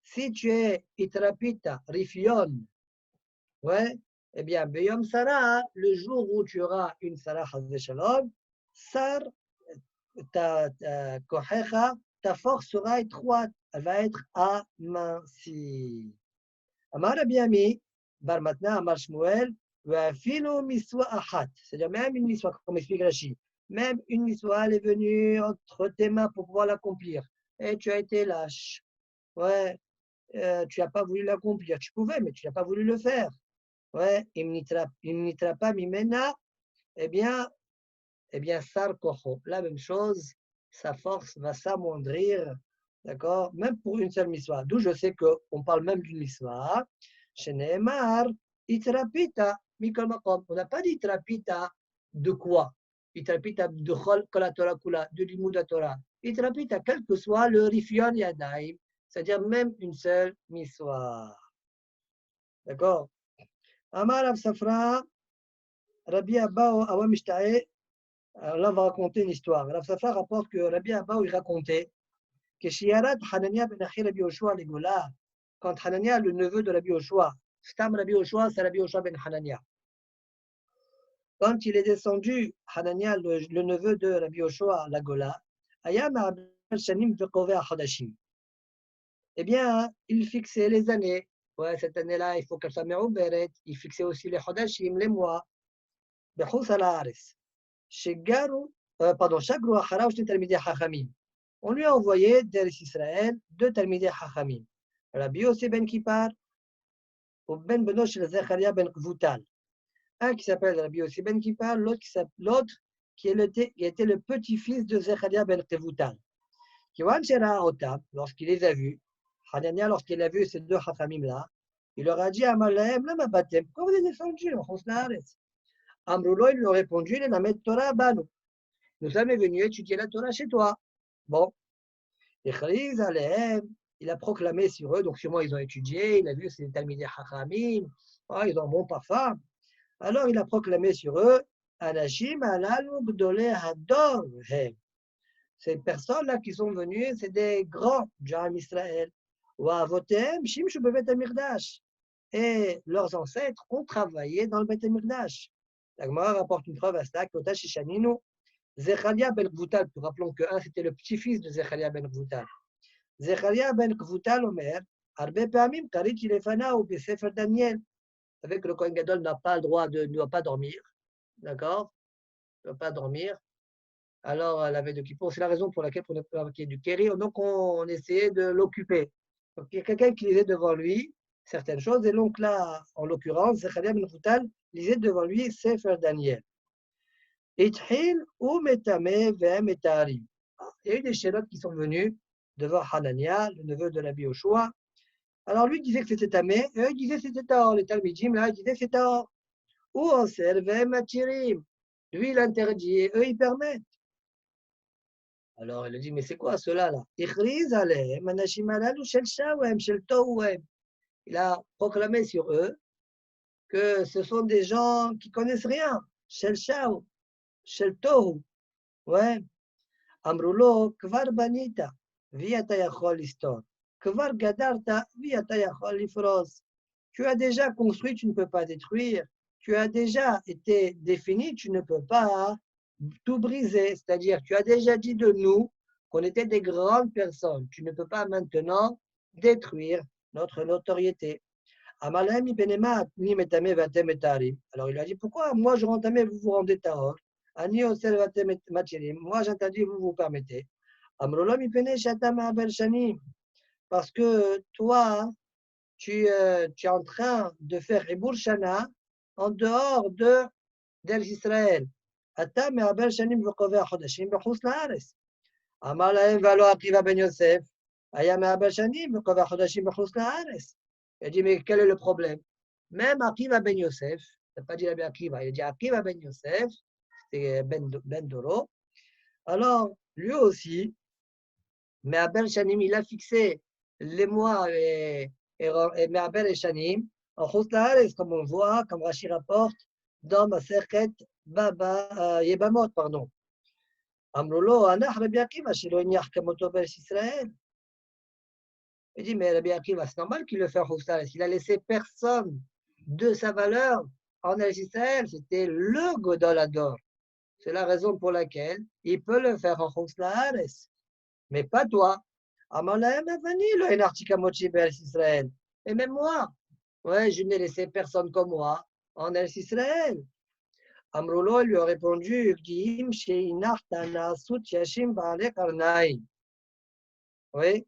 Si tu es Itrapita, rifion, ouais, eh bien, beyom sara, le jour où tu auras une sara chazé shalom, sar ta kohecha, ta force sera étroite, elle va être amincie. Amar Rabbi Ami, Bar Matna, Amar Shmuel, Vafilo miswa achat. C'est-à-dire même une miswa, comme explique Rashi. Même une miswa, elle est venue entre tes mains pour pouvoir l'accomplir. Et tu as été lâche. Ouais, tu n'as pas voulu l'accomplir. Tu pouvais, mais tu n'as pas voulu le faire. Ouais, imnitra pas mimena, eh bien, sar kocho. La même chose, sa force va s'amoindrir. D'accord? Même pour une seule miswa. D'où je sais qu'on parle même d'une miswa. Chez Nehemar, itrapita, mikol makom. On n'a pas dit itrapita de quoi? Itrapita de chol kol Torah kula, de limud Torah. Itrapita, quel que soit le rifion yadaim, c'est-à-dire même une seule miswa. D'accord? Amar Rav Safra, Rabbi Abba Awa Mishta'e. Alors là, on va raconter une histoire. Rav Safra rapporte que Rabbi Abba, il racontait que Shiarat Hanania ben Achi Rabbi Yoshua Legola, quand Hanania, le neveu de Rabbi Yoshua, Stam Rabbi Yoshua, c'est Rabbi Yoshua ben Hanania. Quand il est descendu, Hanania, le neveu de Rabbi Yoshua, la Gola, Ayam Shanim Vekove Hadashim. Eh bien, il fixait les années. Ouais, cette année-là, il faut qu'elle soit Me'uberet. Il fixait aussi les Hadashim, les mois. Bechus al Haaretz. Shagaru, Shagru Acharav Shne Talmidei Chachamim. On lui a envoyé d'Eretz Israël deux Talmidei Chachamim. Rabbi Yossi ben Kippar ou ben Beno shel Zecharia ben Kvutal. Un qui s'appelle Rabbi Yossi ben Kippar, l'autre qui était le petit-fils de Zecharia ben Kvutal. Kiwan Shera Otam, lorsqu'il les a vus, Hanania, lorsqu'il a vu ces deux Chachamim-là, il leur a dit à Malahem, le Mabatem, pourquoi vous êtes descendus en France Naaretz? Amroulo, il lui a répondu, les Namet Torah Banu. Nous sommes venus étudier la Torah chez toi. Bon. Il a proclamé sur eux, donc sûrement ils ont étudié, il a vu ces Talmidei Chachamim, ils ont un bon parfum. Alors il a proclamé sur eux, Anashim alalu gdolei hador hem. Ces personnes-là qui sont venues, c'est des grands du Am Israël. Wa'avotem shimshu bevet hamikdash. Et leurs ancêtres ont travaillé dans le Bet Hamikdash. La Gemara rapporte une preuve à cela, Kotash Shaninu. Zecharia ben Kvutal, rappelons que un c'était le petit-fils de Zecharia ben Kvutal. Zecharia ben Kvutal Omer, Arbe Pamim, Kariti Lefana ou Besefer Daniel. Vous savez que le Kohen Gadol n'a pas le droit ne doit pas dormir. D'accord? Il ne doit pas dormir. Alors, la veille de Kippour, c'est la raison pour laquelle, pour ne pas qu'il y ait du kérir, donc on essayait de l'occuper. Donc, il y a quelqu'un qui lisait devant lui certaines choses, et donc là, en l'occurrence, Zecharia ben Kvutal lisait devant lui Sefer Daniel. Ithil ou Metame ve'em etarim. Il y a eu des chélotes qui sont venus devant Hanania, le neveu de Rabbi Yoshua. Alors lui disait que c'était tamé, et eux disaient que c'était taor. Les Talmidim, là, ils disaient que c'était taor. Ou Oser ve'em atirim. Lui, il interdit, et eux, ils permettent. Alors il a dit, mais c'est quoi cela là? Ichriz alehem anashim alalu shel shawem, shel tohuem. Il a proclamé sur eux que ce sont des gens qui connaissent rien. Shel shaw, shel tohu. Ouais. Amrulo, kvar banita, viata yachol listor. Kvar gadarta, viata yachol lifros. Tu as déjà construit, tu ne peux pas détruire. Tu as déjà été défini, tu ne peux pas tout briser. C'est-à-dire, tu as déjà dit de nous qu'on était des grandes personnes. Tu ne peux pas maintenant détruire notre notoriété. Alors il a dit, pourquoi moi je rends tamé, vous vous rendez tahor? Moi j'interdis, vous vous permettez. Parce que toi, tu es en train de faire Ebour Shana en dehors d'Israël. אתה מעבר שנים וקובע חודשים בחוץ לארץ. אמר להם, והלא עקיבא בן יוסף, היה מעבר שנים וקובע חודשים בחוץ לארץ. Il a dit, mais quel est le problème? Même Akiva ben Yosef, il n'a pas dit Rabbi Akiva, il a dit Akiva ben Yosef, c'est Ben Doro. Alors, lui aussi, Me'abel Shanim, il a fixé les mois et Me'abel et Shanim en Chutz La'aretz, comme on voit, comme Rashi rapporte dans Masechet Yebamot, pardon. Amrolo, Anach Rabbi Akiva, Shelo Inyach Kamoto Be'eretz Israël. Il dit, mais Rabbi Akiva, c'est normal qu'il le fait en Chutz La'aretz. Il a laissé personne de sa valeur en Israël. C'était le Godol Ador. C'est la raison pour laquelle il peut le faire en Chutz La'aretz. Mais pas toi. Amalahem Avani, le Enartika Mochi Be'eretz Israël. Et même moi, ouais, je n'ai laissé personne comme moi en Israël. Amrolo lui a répondu, Gdiim Sheinach Tanasut Yashim Ba'ale Karnaim. Oui.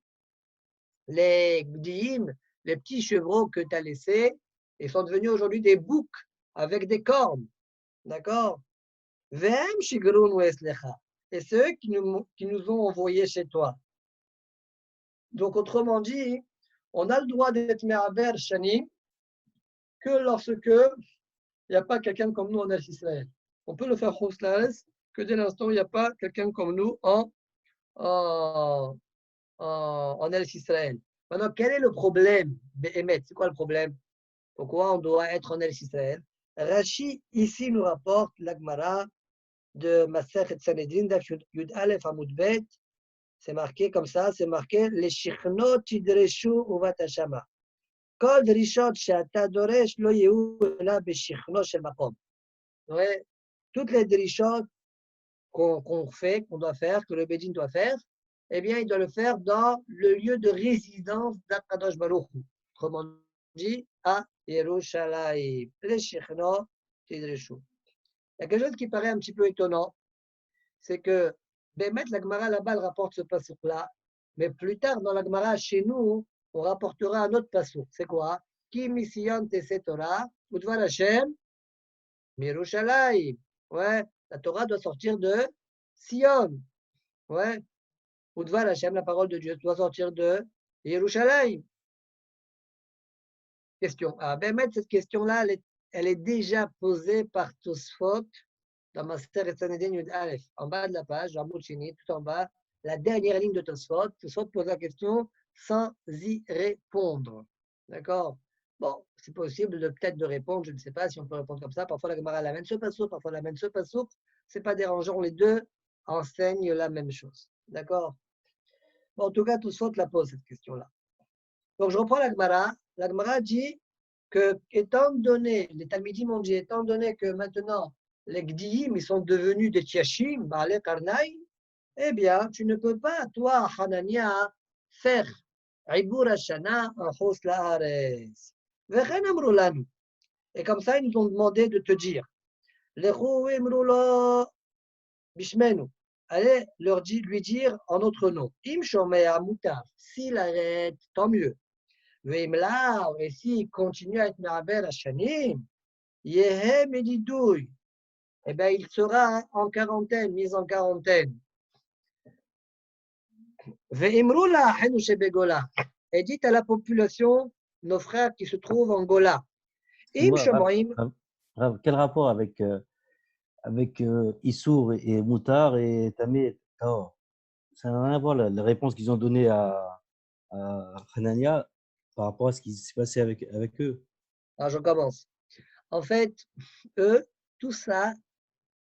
Les Gdiim, les petits chevreaux que tu as laissés, ils sont devenus aujourd'hui des boucs avec des cornes. D'accord? Vem Shigrun Weslecha. Et ceux qui nous ont envoyés chez toi. Donc, autrement dit, on a le droit d'être Me'aber Shani que lorsque il n'y a pas quelqu'un comme nous en Israël. On peut le faire Chutz La'aretz que dès l'instant où il n'y a pas quelqu'un comme nous en Israël. Maintenant, quel est le problème? Béhémet, c'est quoi le problème? Pourquoi on doit être en Israël? Rashi, ici, nous rapporte l'Agmara de Masechet Sanhedrin, Daf Yud Aleph Amud Bet. C'est marqué comme ça, c'est marqué les Shichnot Tidreshu Uvat Hashama. Kol Drishot She'ata Doresh Lo Yehu Ela Beshichno Shel Makom. Toutes les drishot qu'on fait, qu'on doit faire, que le Bédine doit faire, eh bien, il doit le faire dans le lieu de résidence d'Akadosh Baruch Hu. Autrement dit, à Yerushalayim. Les Shechno Tidreshu. Il y a quelque chose qui paraît un petit peu étonnant, c'est que Bémet, la Gemara là-bas, elle rapporte ce passouk-là, mais plus tard, dans la Gemara, chez nous, on rapportera un autre passouk. C'est quoi? Ki misiyon tese Torah, udvar Hashem, Mirushalayim. Ouais, la Torah doit sortir de Sion. Ouais, udvar Hashem, la parole de Dieu, doit sortir de Yerushalayim. Question. Ah, Bémet, cette question-là, elle est déjà posée par Tosfot dans Masechet Sanhedrin Yud Aleph, en bas de la page, Amud Shini, tout en bas, la dernière ligne de Tosfot. Tosfot pose la question sans y répondre. D'accord? Bon, c'est possible peut-être de répondre, je ne sais pas si on peut répondre comme ça. Parfois la Gemara l'amène ce passouk, parfois l'amène ce passouk. Ce n'est pas dérangeant, les deux enseignent la même chose. D'accord? Bon, en tout cas, Tosfot la pose cette question-là. Donc je reprends la Gemara. La Gemara dit que, étant donné, les Talmidim ont dit, étant donné que maintenant, les Gdiim, ils sont devenus des Tiashim, Ba'ale Karnaï, eh bien, tu ne peux pas, toi, Hanania, faire Ibur Hashana en Chutz La'aretz. Vechen amru lanu. Et comme ça, ils nous ont demandé de te dire, Lechu imru lo bishmenu. Allez lui dire en notre nom. Im shomea mutar. S'il arrête, tant mieux. Et s'il continue à être Me'aber Hashanim, Yehe Medidouy, eh bien, il sera en quarantaine, mis en quarantaine. Ve'imrula Henushe Begola. Et dites à la population, nos frères qui se trouvent en Gola. Im Shomoim. Quel rapport avec Issour et Moutar et Tamé Tahor? Ça n'a rien à voir la réponse qu'ils ont donnée à Hanania par rapport à ce qui s'est passé avec eux. Alors, je commence. En fait, eux, tout ça,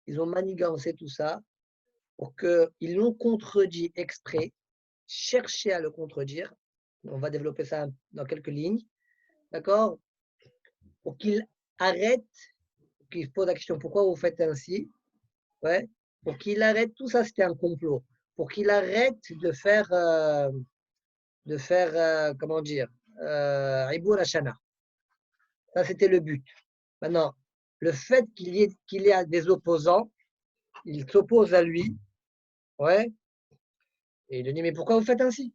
ils ont manigancé tout ça pour qu'ils l'ont contredit exprès, cherché à le contredire. On va développer ça dans quelques lignes. D'accord? Pour qu'ils arrêtent, qu'ils posent la question pourquoi vous faites ainsi. Ouais. Pour qu'il arrête, tout ça c'était un complot. Pour qu'il arrête de faire comment dire, Ibur Hashana. Ça, c'était le but. Maintenant, le fait qu'il y ait des opposants, ils s'opposent à lui, ouais, et il lui dit, mais pourquoi vous faites ainsi?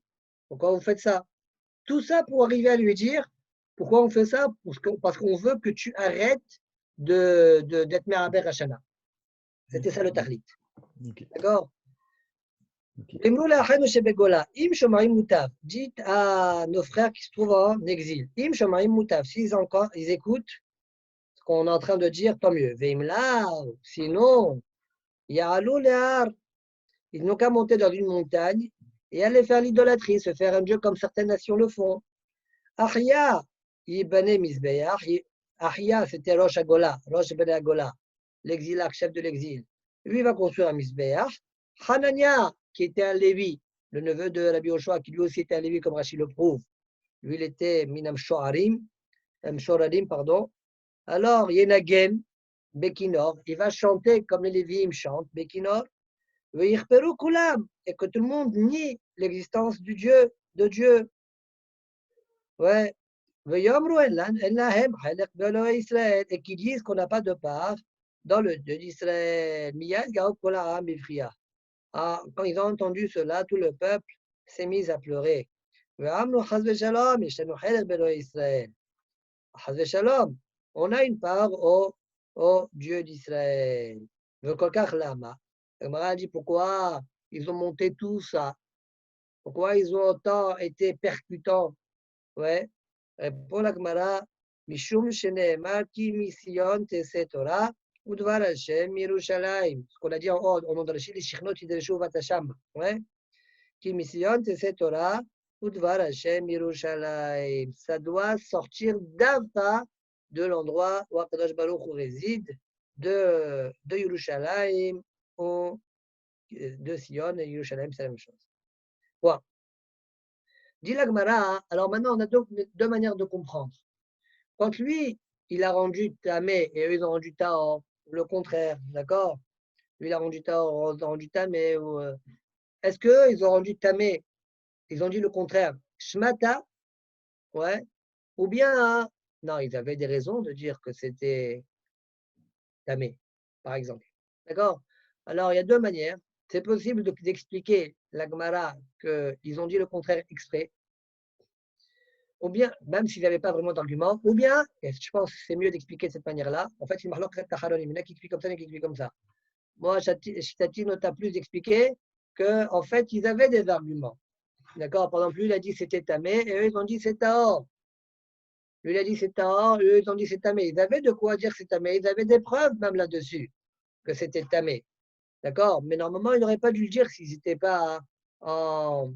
Pourquoi vous faites ça? Tout ça pour arriver à lui dire, pourquoi on fait ça? Parce qu'on veut que tu arrêtes d'être Me'aber Hashana. C'était ça le tahlit. Ok. D'accord? Ok. Im shomarim mutav. Dites à nos frères qui se trouvent en exil. Im shomarim mutav. S'ils ils écoutent ce qu'on est en train de dire, tant mieux. Veim lao. Sinon, ya'alou le'ar. Ils n'ont qu'à monter dans une montagne et aller faire l'idolâtrie, se faire un dieu comme certaines nations le font. Ahya, Ibane Misbeach. Ahya, c'était Rosh Agola, Rosh Ben Agola, l'exilac, chef de l'exil. Lui, il va construire un Misbeach. Hanania, qui était un Lévi, le neveu de Rabbi Yoshua, qui lui aussi était un Lévi, comme Rachid le prouve. Lui, il était Minam Shoarim, pardon. Alors, Yenagen, Bekinor, il va chanter comme les Lévim chantent, Bekinor. Et que tout le monde nie l'existence du Dieu, de Dieu. Ouais. Et qui disent qu'on n'a pas de part dans le Dieu d'Israël. Quand ils ont entendu cela, tout le peuple s'est mis à pleurer. On a une part au Dieu d'Israël. Gemara dit pourquoi ils ont monté tout ça, pourquoi ils ont autant été percutants. Ouais. Pour la Gemara, Mishum Sheneemar Ki Mision Tese Torah Udvar Hashem Yerushalayim. Ce qu'on a dit en haut, au nom de Rachid, les Shichnot Yidreshu Vatasham. Ouais. Ki Mision Tese Torah Udvar Hashem Yerushalayim. Ça doit sortir d'Ava, de l'endroit où Akadosh Baruch Hu réside, de Yerushalayim, de Sion et Yerushalayim, c'est la même chose. Bon. Dit la Gemara, alors maintenant on a deux manières de comprendre. Quand lui, il a rendu Tamé et eux ils ont rendu Tahor, le contraire, d'accord? Lui il a rendu Tahor, ils ont rendu Tamé. Est-ce qu'ils ont rendu Tamé, ils ont dit le contraire, Shmata, ouais, ou bien, non, ils avaient des raisons de dire que c'était Tamé, par exemple. D'accord? Alors il y a deux manières. C'est possible d'expliquer la Gemara qu'ils ont dit le contraire exprès, ou bien, même s'ils n'avaient pas vraiment d'argument, ou bien, et je pense que c'est mieux d'expliquer de cette manière-là, en fait, il y en a qui expliquent comme ça, il y en a qui expliquent comme ça. Moi, Shitati t'a plus expliqué qu'en fait, ils avaient des arguments. D'accord? Par exemple, lui, il a dit c'était Tamé, et eux, ils ont dit c'est Tahor. Lui, il a dit c'est Tahor, et eux, ils ont dit c'est Tamé. Ils avaient de quoi dire c'est Tamé, ils avaient des preuves même là-dessus, que c'était Tamé. D'accord? Mais normalement, ils n'auraient pas dû le dire s'ils n'étaient pas en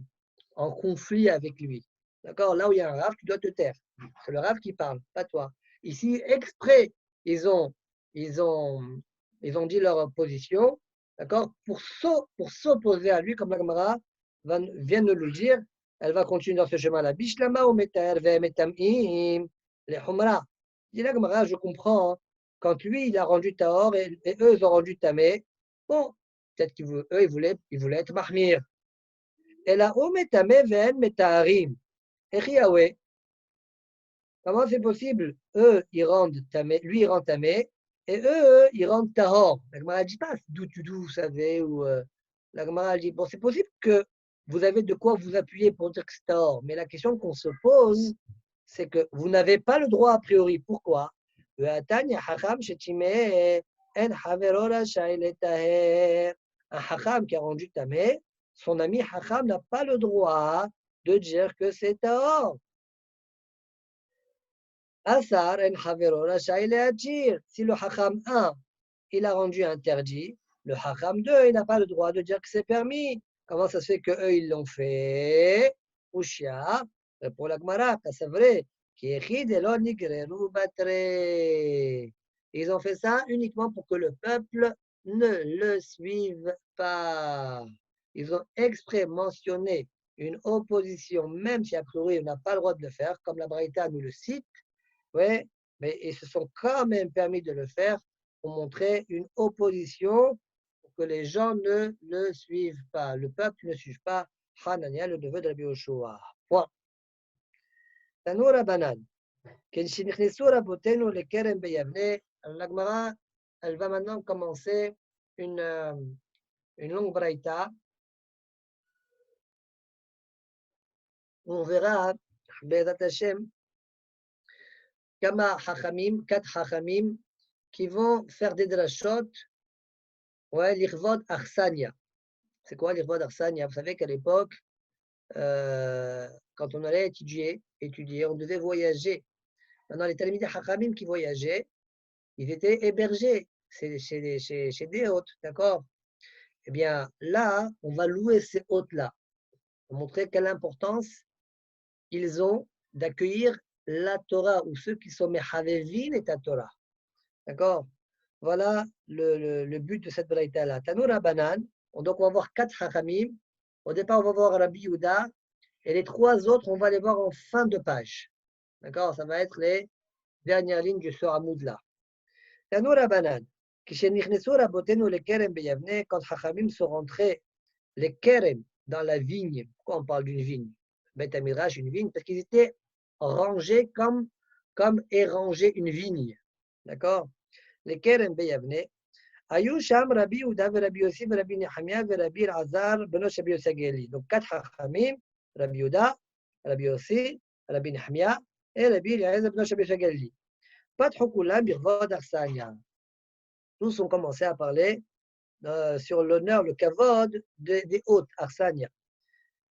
conflit avec lui. D'accord? Là où il y a un Rav, tu dois te taire. C'est le Rav qui parle, pas toi. Ici, exprès, ils ont dit leur position, d'accord? Pour s'opposer à lui, comme la Gemara vient de le dire, elle va continuer dans ce chemin-là. Bishlama ou metar ve'metam'im les humra. Dit la Gemara, je comprends. Hein. Quand lui, il a rendu Tahor et eux, ils ont rendu Tamé. Bon, peut-être qu'eux, ils voulaient être mahmir. Et là, où metamé ve'en metaharim. Et comment c'est possible? Eux, ils rendent tamé, lui, il rend tamé, et eux, ils rendent tahor. La Gemara dit pas d'où vous savez, ou la Gemara dit, bon, c'est possible que vous avez de quoi vous appuyer pour dire que c'est tahor, mais la question qu'on se pose, c'est que vous n'avez pas le droit a priori. Pourquoi? Un hacham qui a rendu tamé, son ami hacham n'a pas le droit de dire que c'est tahor. Asar en Havero Rachaï Leachir. Si le Hacham 1, il a rendu interdit, le Hacham 2, il n'a pas le droit de dire que c'est permis. Comment ça se fait qu'eux, ils l'ont fait? Ushia, pour la Gemara, c'est vrai. Ils ont fait ça uniquement pour que le peuple ne le suive pas. Ils ont exprès mentionné une opposition, même si a priori on n'a pas le droit de le faire, comme la Braïta nous le cite. Oui, mais ils se sont quand même permis de le faire pour montrer une opposition pour que les gens ne le suivent pas. Le peuple ne suive pas Hanania, le neveu de Rabbi Yoshua. Point. Tanoura Banan. La Gemara, elle va maintenant commencer une longue braïta. On verra, Be'ezat Hashem, Kama Hachamim, 4 Hachamim, qui vont faire des drashot Ouais, l'irvod arsania. C'est quoi l'irvod arsania? Vous savez qu'à l'époque, quand on allait étudier, on devait voyager. Maintenant, les Talmidei Chachamim qui voyageaient, ils étaient hébergés chez des hôtes, d'accord? Eh bien, là, on va louer ces hôtes-là pour montrer quelle importance ils ont d'accueillir la Torah ou ceux qui sont Mehavevin et ta Torah. D'accord? Voilà le but de cette braïta-là. Tanoura Banan, donc on va voir 4 Chachamim. Au départ, on va voir Rabbi Yehuda et les 3 autres, on va les voir en fin de page. D'accord? Ça va être les dernières lignes du Surah Moudla. Tanoura Banan, Kishenichnesu Rabotenu le Kerem Beyavne, quand Chachamim sont rentrés, les Kerem, dans la vigne. Pourquoi on parle d'une vigne? Beth Amidrash, une vigne, parce qu'ils étaient rangés comme est rangée une vigne. D'accord? Les Kerem Beyavne, Ayou Sham Rabbi Uda, Rabbi Yossi, Rabbi Nehemia, Rabbi Elazar, Benosh Rabbi Yosageli. Donc 4 Chachamim, Rabbi Uda, Rabbi Yossi, Rabbi Nehemia et Rabbi Elazar, Benosh Rabbi Yosageli. Pas de Hokula, Birvod Arsania. Tous ont commencé à parler sur l'honneur, le kavod des hôtes, Arsania,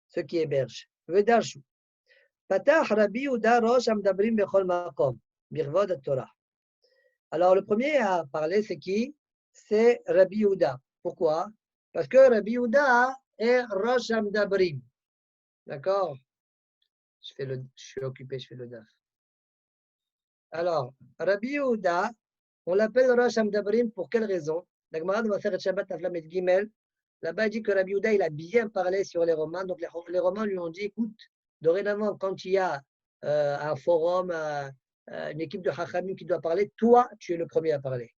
ceux qui hébergent. Vedarshu. Patach Rabbi Uda Rosh Amdabrim Bechol Makom, Birvod Torah. Alors, le premier à parler, c'est qui? C'est Rabbi Yehuda. Pourquoi? Parce que Rabbi Yehuda est Rosh Amdabrim. D'accord? Je suis occupé, je fais le daf. Alors, Rabbi Yehuda, on l'appelle Rosh Amdabrim pour quelle raison? La Gemara va faire Shabbat Aflamet Gimel. Là-bas, il dit que Rabbi Yehuda, il a bien parlé sur les Romains. Donc, les Romains lui ont dit, écoute, dorénavant, quand il y a un forum, une équipe de Chachamim qui doit parler, toi, tu es le premier à parler.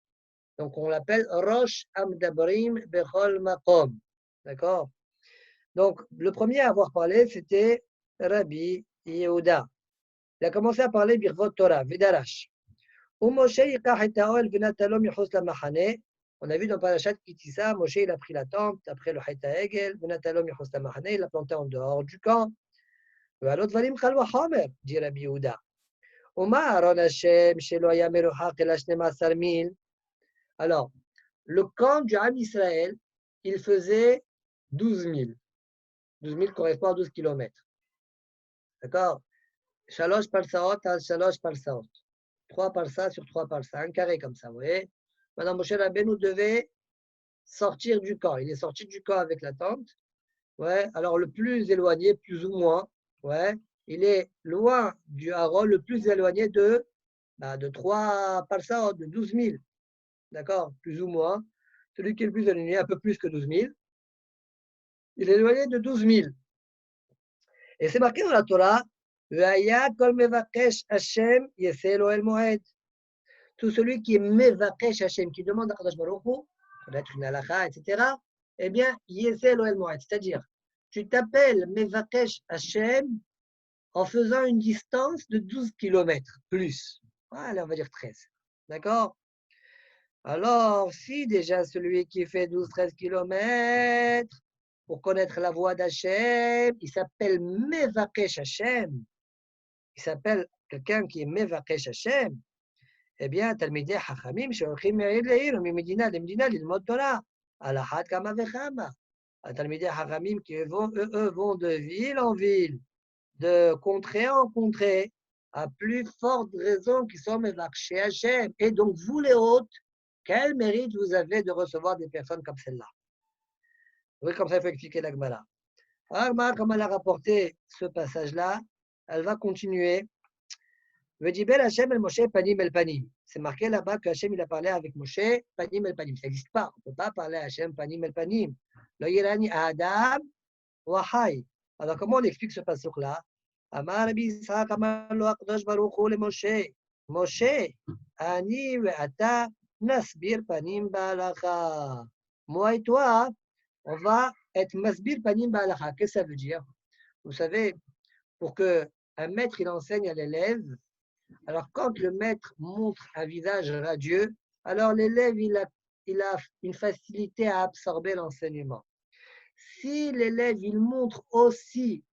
Donc, on l'appelle Rosh Amdabrim Bechol Makom. D'accord? Donc, le premier à avoir parlé, c'était Rabbi Yehuda. Il a commencé à parler Birvot Torah, Vedarash. Moshe yikach et haol v'natalom yichos lamachane. On a vu dans Parashat Kitissa, Moshe il a pris la tente après le Cheta Egel, v'natalom yichos lamachane, il l'a planté en dehors du camp. Ve'alot valim chal v'chomer, dit Rabbi Yehuda. Uma Aaron Hashem shelo haya meruchach el 12 mil. Alors, le camp du Ham Israël, il faisait 12 000. 12 000 correspond à 12 kilomètres. D'accord? Shalosh parsaot al shalosh parsaot. 3 parsa sur 3 parsa, un carré comme ça, vous voyez? Maintenant, Moshe Rabbeinu devait sortir du camp. Il est sorti du camp avec la tente. Ouais. Alors, le plus éloigné, plus ou moins, ouais, il est loin du Haron, le plus éloigné de 3 parsaot, de 12 000. D'accord? Plus ou moins. Celui qui est le plus éloigné, un peu plus que 12 000. Il est éloigné de 12 000. Et c'est marqué dans la Torah, tout celui qui est Mevakesh Hashem, qui demande à Kadosh Baruch Hu, peut-être une halakha, etc., eh bien, Yesel Oel Moed, c'est-à-dire, tu t'appelles Mevakesh Hashem en faisant une distance de 12 km plus. Allez, on va dire 13. D'accord? Alors, si déjà celui qui fait 12-13 km, pour connaître la voix d'Hachem, il s'appelle Mevakesh Hashem. Il s'appelle quelqu'un qui est Mevakesh Hashem. Eh bien, Talmidei Chachamim, שהולכים מעיר לעיר וממדינה למדינה ללמוד תורה, על אחת כמה וכמה. Talmidei Chachamim qui eux vont de ville en ville, de contrée en contrée, à plus forte raison qu'ils sont Mevakesh Hashem. Et donc, vous les hôtes, quel mérite vous avez de recevoir des personnes comme celle-là? Oui, comme ça, il faut expliquer la Gemara. Alors, comme elle a rapporté ce passage-là, elle va continuer. V'diber Hashem el Moshe panim el panim. C'est marqué là-bas que Hashem il a parlé avec Moshe panim el panim. Ça n'existe pas. On ne peut pas parler à Hashem panim el panim. Lo yirani Adam wa hay. Alors, comment on explique ce passage-là? Amar Rabbi Yitzhak amar lo HaKadosh Baruch Hu le Moshe. Moshe, ani ve'ata nasbir panim ba'alacha. Moi et toi, on va être masbir panim ba'alacha. Qu'est-ce que ça veut dire? Vous savez, pour qu'un maître il enseigne à l'élève, alors quand le maître montre un visage radieux, alors l'élève il a une facilité à absorber l'enseignement. Si l'élève il montre aussi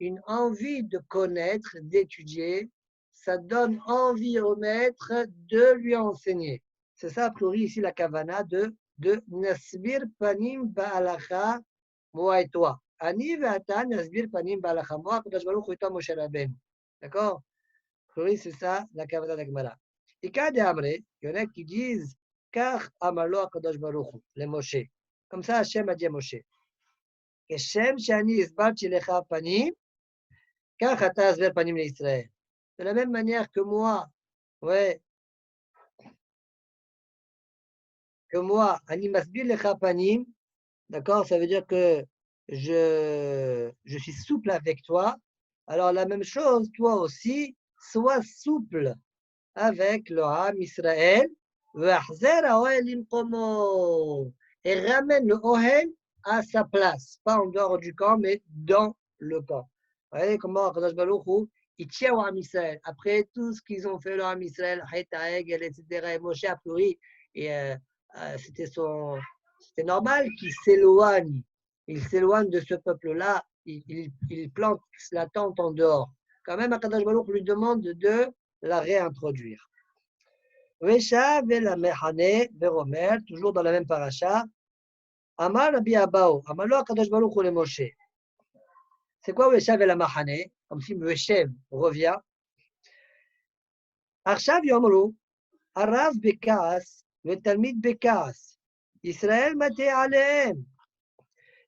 une envie de connaître, d'étudier, ça donne envie au maître de lui enseigner. C'est ça, a priori, ici, la kavana de Nasbir Panim Ba'alacha, moi et toi. Ani ve'ata Nasbir Panim Ba'alacha, moi, Kadosh Baruch Hu et toi, Moshe Rabbeinu. D'accord? A priori, c'est ça, la kavana d'Agmara. Et quand il y en a qui disent, Kach Amalo Kadosh Baruch Hu, les Moshe. Comme ça, Hachem a dit à Moshe. Keshem Shani Isbarti Lecha Panim, Kach Ata Asber Panim l'Israël. De la même manière que moi, ouais, Ani Masbir Lecha Panim, d'accord, ça veut dire que je suis souple avec toi. Alors la même chose, toi aussi, sois souple avec le Ham Israël. V'achzer ha'ohel imkomo. Et ramène le Ohel à sa place, pas en dehors du camp, mais dans le camp. Vous voyez comment Kadosh Baruch Hu, il tient au Ham Israël. Après tout ce qu'ils ont fait, le Ham Israël, Heta Egel, etc., et Moshe a priori, et c'était normal qu'il s'éloigne. Il s'éloigne de ce peuple-là. Il plante la tente en dehors. Quand même, Akadosh Baruch lui demande de la réintroduire. Veshav el Mechane Veromer, toujours dans la même paracha. Amar Rabbi Abao, Amalo Akadosh Baruch Hu le Moshe. C'est quoi Veshav el Mechane? Comme si Veshev revient. Arshav Yomru, Arav Bekas, Vetalmid Bekas. Israël Maté Aleem.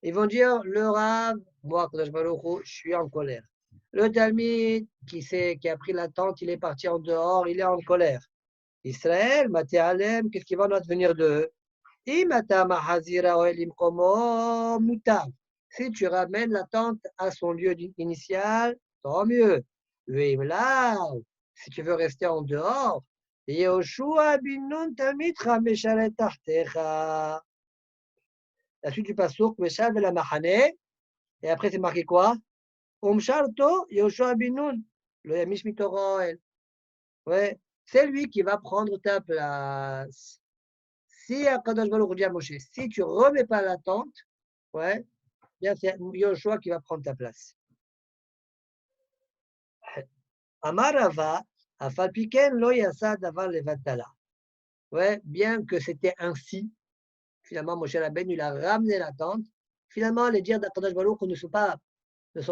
Ils vont dire, le Rav, moi, Kadosh Baruch Hu, je suis en colère. Le Talmid, qui a pris la tente, il est parti en dehors, il est en colère. Israël, Maté Alem, qu'est-ce qui va nous advenir d'eux? Si tu ramènes la tente à son lieu initial, tant mieux. Si tu veux rester en dehors, Yehoshua bin Nun Talmid Chamesharet Tartecha. La suite du passouk, Meshav el Machane, et après c'est marqué quoi? Umsharto Yoshua bin Nun, le Yamish Mitoroel. Ouais, c'est lui qui va prendre ta place. Si Akadosh Baruch Hu dit à Moshe, si tu ne remets pas la tente, ouais, bien c'est Yoshua qui va prendre ta place. Amarava, Afalpiken lo yasa davar levatala. Ouais, bien que c'était ainsi, finalement Moshe Rabbeinu il a ramené la tente. Finalement, les dires d'Akadosh Baruch Hu ne sont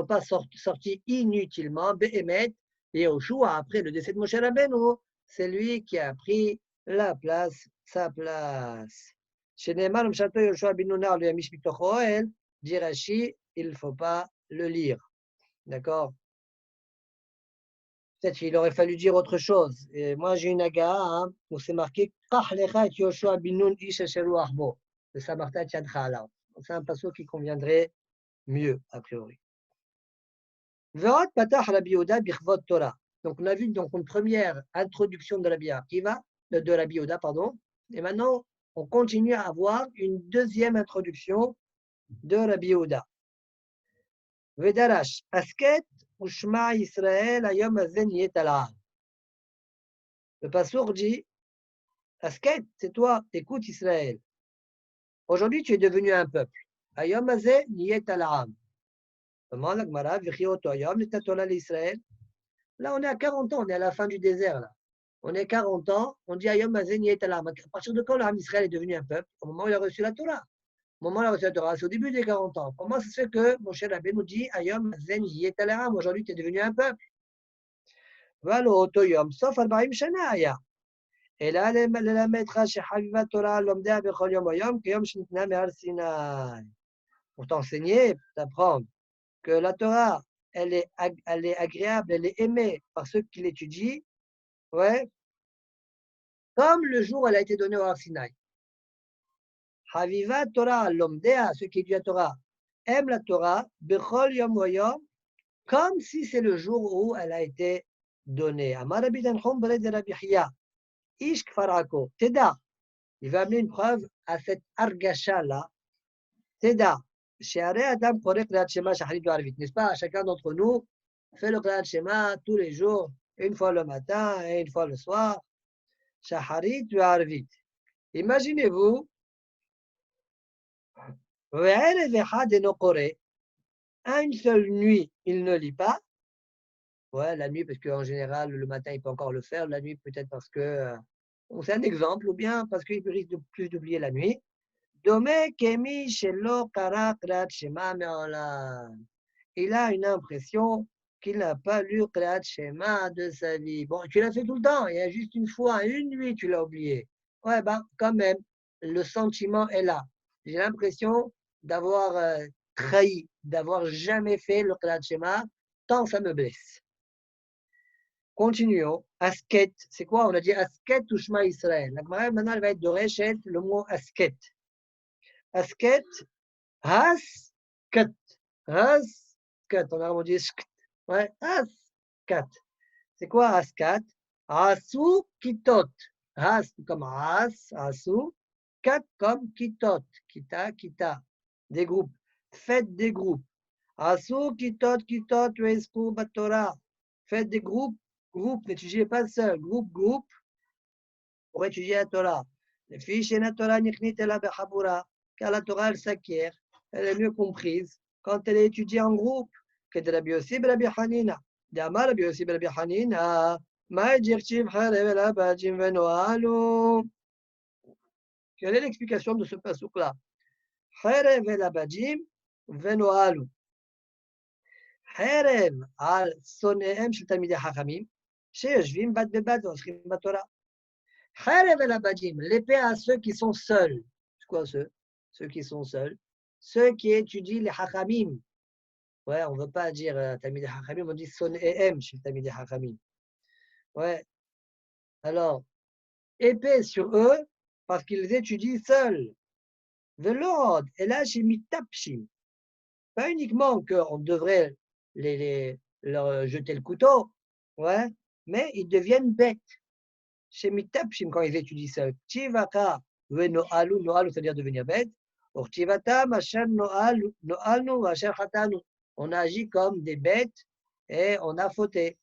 pas sortis inutilement. Behemet, et Yoshua, après le décès de Moshe Rabbeinu, c'est lui qui a pris la place, sa place. Chez Neymar, Yoshua bin Nun, le Yamish Mitoch Oel, dit Rashi, il ne faut pas le lire. D'accord? Peut-être qu'il aurait fallu dire autre chose. Et moi, j'ai une aga où c'est marqué Kach lecha et Yoshua bin Nun ish asher hu achbo. De Samarta Tchadcha alav. C'est un passage qui conviendrait mieux, a priori. Ve'ot patach Rabbi Yehuda bichvot Torah. Donc, on a vu donc, une première introduction de Rabbi Akiva, de Rabbi Yehuda, pardon. Et maintenant, on continue à avoir une deuxième introduction de Rabbi Yehuda. Vedarash, asket ushma Israël ayom hazen yet ala'am. Le passour dit, asket, c'est toi, écoute Israël. Aujourd'hui, tu es devenu un peuple. Ayom hazen yet ala'am. Comment la Gemara, v'chioto ayom netatola l'Israël. Là, on est à 40 ans, on est à la fin du désert. Là. On est 40 ans, on dit Ayom Hazen Yet Alam. À partir de quand l'Am Israël est devenu un peuple? Au moment où il a reçu la Torah. Au moment où il a reçu la Torah, c'est au début des 40 ans. Comment ça se fait que Moshe Rabbeinu nous dit Ayom Hazen Yet Alam? Aujourd'hui, tu es devenu un peuple. Voilà, Oto Yom, sauf 40 Shana Aya. Et là, la maîtra chez Haviva Torah, l'Omdea Bechol Yom Oyom, Kiyom Shnitna Me'ar Sinai. Pour t'enseigner, pour t'apprendre que la Torah, elle est agréable, elle est aimée par ceux qui l'étudient. Ouais, comme le jour où elle a été donnée au Har Sinaï. Haviva Torah, l'omdea, ceux qui étudient la Torah, aiment la Torah, bechol yom yom, comme si c'est le jour où elle a été donnée. Amar Rabbi Tanchum bered de Rabbi Chia, ish kfarako, teda. Il va amener une preuve à cette argacha-là. Teda, she'arei adam korek le'at shema shacharit ve'arvit. N'est-ce pas, chacun d'entre nous fait le le'at shema tous les jours, une fois le matin et une fois le soir. Shacharit ve'arvit. Imaginez-vous, à une seule nuit, il ne lit pas. Ouais, la nuit, parce qu'en général, le matin, il peut encore le faire. La nuit, peut-être parce que C'est un exemple, ou bien parce qu'il risque de plus d'oublier la nuit. Dome kemi shelo kara Kriyat Shema me'olam. Il a une impression qu'il n'a pas lu Kriyat Shema de sa vie. Bon, tu l'as fait tout le temps, il y a juste une fois, une nuit, tu l'as oublié. Ouais, ben, quand même, le sentiment est là. J'ai l'impression d'avoir trahi, d'avoir jamais fait le Kriyat Shema, tant ça me blesse. Continuons. Asket, c'est quoi? On a dit Asket ou Shema Israël. La Gemara maintenant elle va être de Reshet, le mot Asket. Asket, Hasket. Hasket, on a vraiment dit Shkt. Ouais, Askat. C'est quoi Askat? Asu Kitot. As comme As, Asu. Kat comme Kitot. Kita, Kita. Des groupes. Faites des groupes. Asu Kitot, Kitot, Vesku Batora. Faites des groupes. Groupe, n'étudiez pas seul. Groupe, pour étudier la Torah. Les fiches et la Torah n'iknit la bechabura, car la Torah, elle s'acquiert, elle est mieux comprise quand elle est étudiée en groupe. Que de Rabbi Yossi ben Rabbi Hanina. D'Amar Rabbi Yossi ben Rabbi Hanina. Ma jirchiv harev el abajim venoalu. Quelle est l'explication de ce passouk-là? Harev el abajim venoalu. Harev al sonehem shel talmidei chachamim. שיושבים בד בבד ועוסקים בתורה. חרב אל הבדים, l'épée à ceux qui sont seuls. C'est quoi ceux? Ceux qui sont seuls. Ceux qui étudient les hachamim. Ouais, on ne veut pas dire talmidei hachamim, on dit son ehem chez talmidei hachamim. Ouais. Alors, épée sur eux parce qu'ils étudient seuls. Velod, et là chez mitapshim. Pas uniquement qu'on devrait leur jeter le couteau, ouais, mais ils deviennent bêtes. Chez Mitapshim, quand ils étudient ça, Tivaka, Noalu, Noalu, c'est-à-dire devenir bête. Or, Tivata, Machan, Noalu, Noalnu, Machan, Hatanu. On agit comme des bêtes et on a fauté.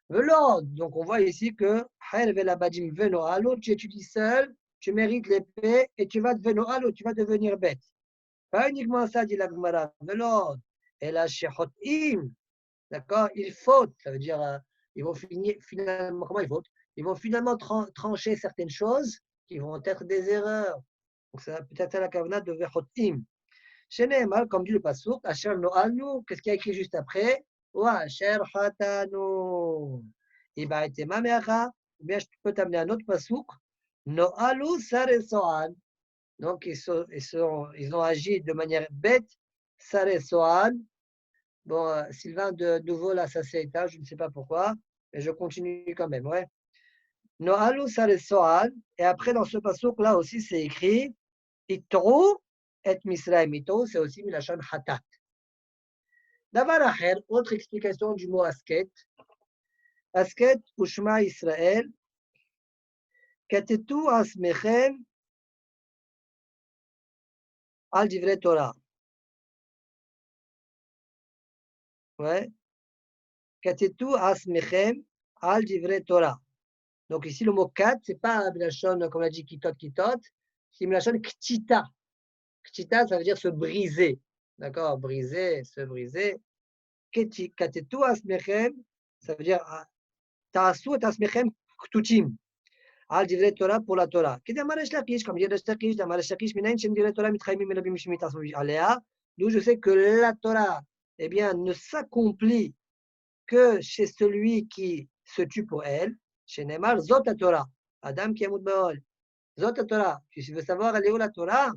Velod, donc on voit ici que Herve la Badim Venoalu, tu étudies seul, tu mérites l'épée et tu vas Venoalu, tu vas devenir bête. Pas uniquement ça, dit la Gemara. Velod, et la Shechotim, d'accord, ils fautent, ça veut dire, ils vont finir, finalement, comment ils fautent? Ils vont finalement trancher certaines choses qui vont être des erreurs. Donc, ça peut-être la kavana de Vechotim. Chez Nehemar, comme dit le Passouk, Asher Noalnu, qu'est-ce qu'il y a écrit juste après? Wa Asher Hatanu. Iba ete mameacha, ou bien je peux t'amener un autre Passouk. Noalu Sare Soan. Donc, ils ont agi de manière bête. Sare Soan. Bon, Sylvain, de nouveau, là, ça s'est éteint, je ne sais pas pourquoi, mais je continue quand même, ouais. Noalu Sare Soan, et après, dans ce passouk là aussi, c'est écrit Itro et Misraim. Itro, c'est aussi Milachon Hatat. Davar Acher, autre explication du mot Asket. Asket, Ushma Israël, Katetu Asmechem al Divrei Torah. Ouais. Katetu Asmechem al Divrei Torah. Donc ici, le mot kat, ce n'est pas Milachon, comme on a dit, kitot, c'est Milachon ktita. Ktita, ça veut dire se briser. D'accord? Briser, se briser. Katetu asmechem, ça veut dire ta'asu et asmechem ktutim. Al divrei Torah pour la Torah. Kedamar Resh Lakish, comme dit Resh Lakish, Damar Resh Lakish, minayin shem divrei Torah mitchaimim elabim mishmit asmavim alea. D'où je sais que la Torah, eh bien, ne s'accomplit que chez celui qui se tue pour elle. Chez Neymar, Zot Torah. Adam qui amut beol. Zot Torah. Tu veux savoir, elle est où la Torah?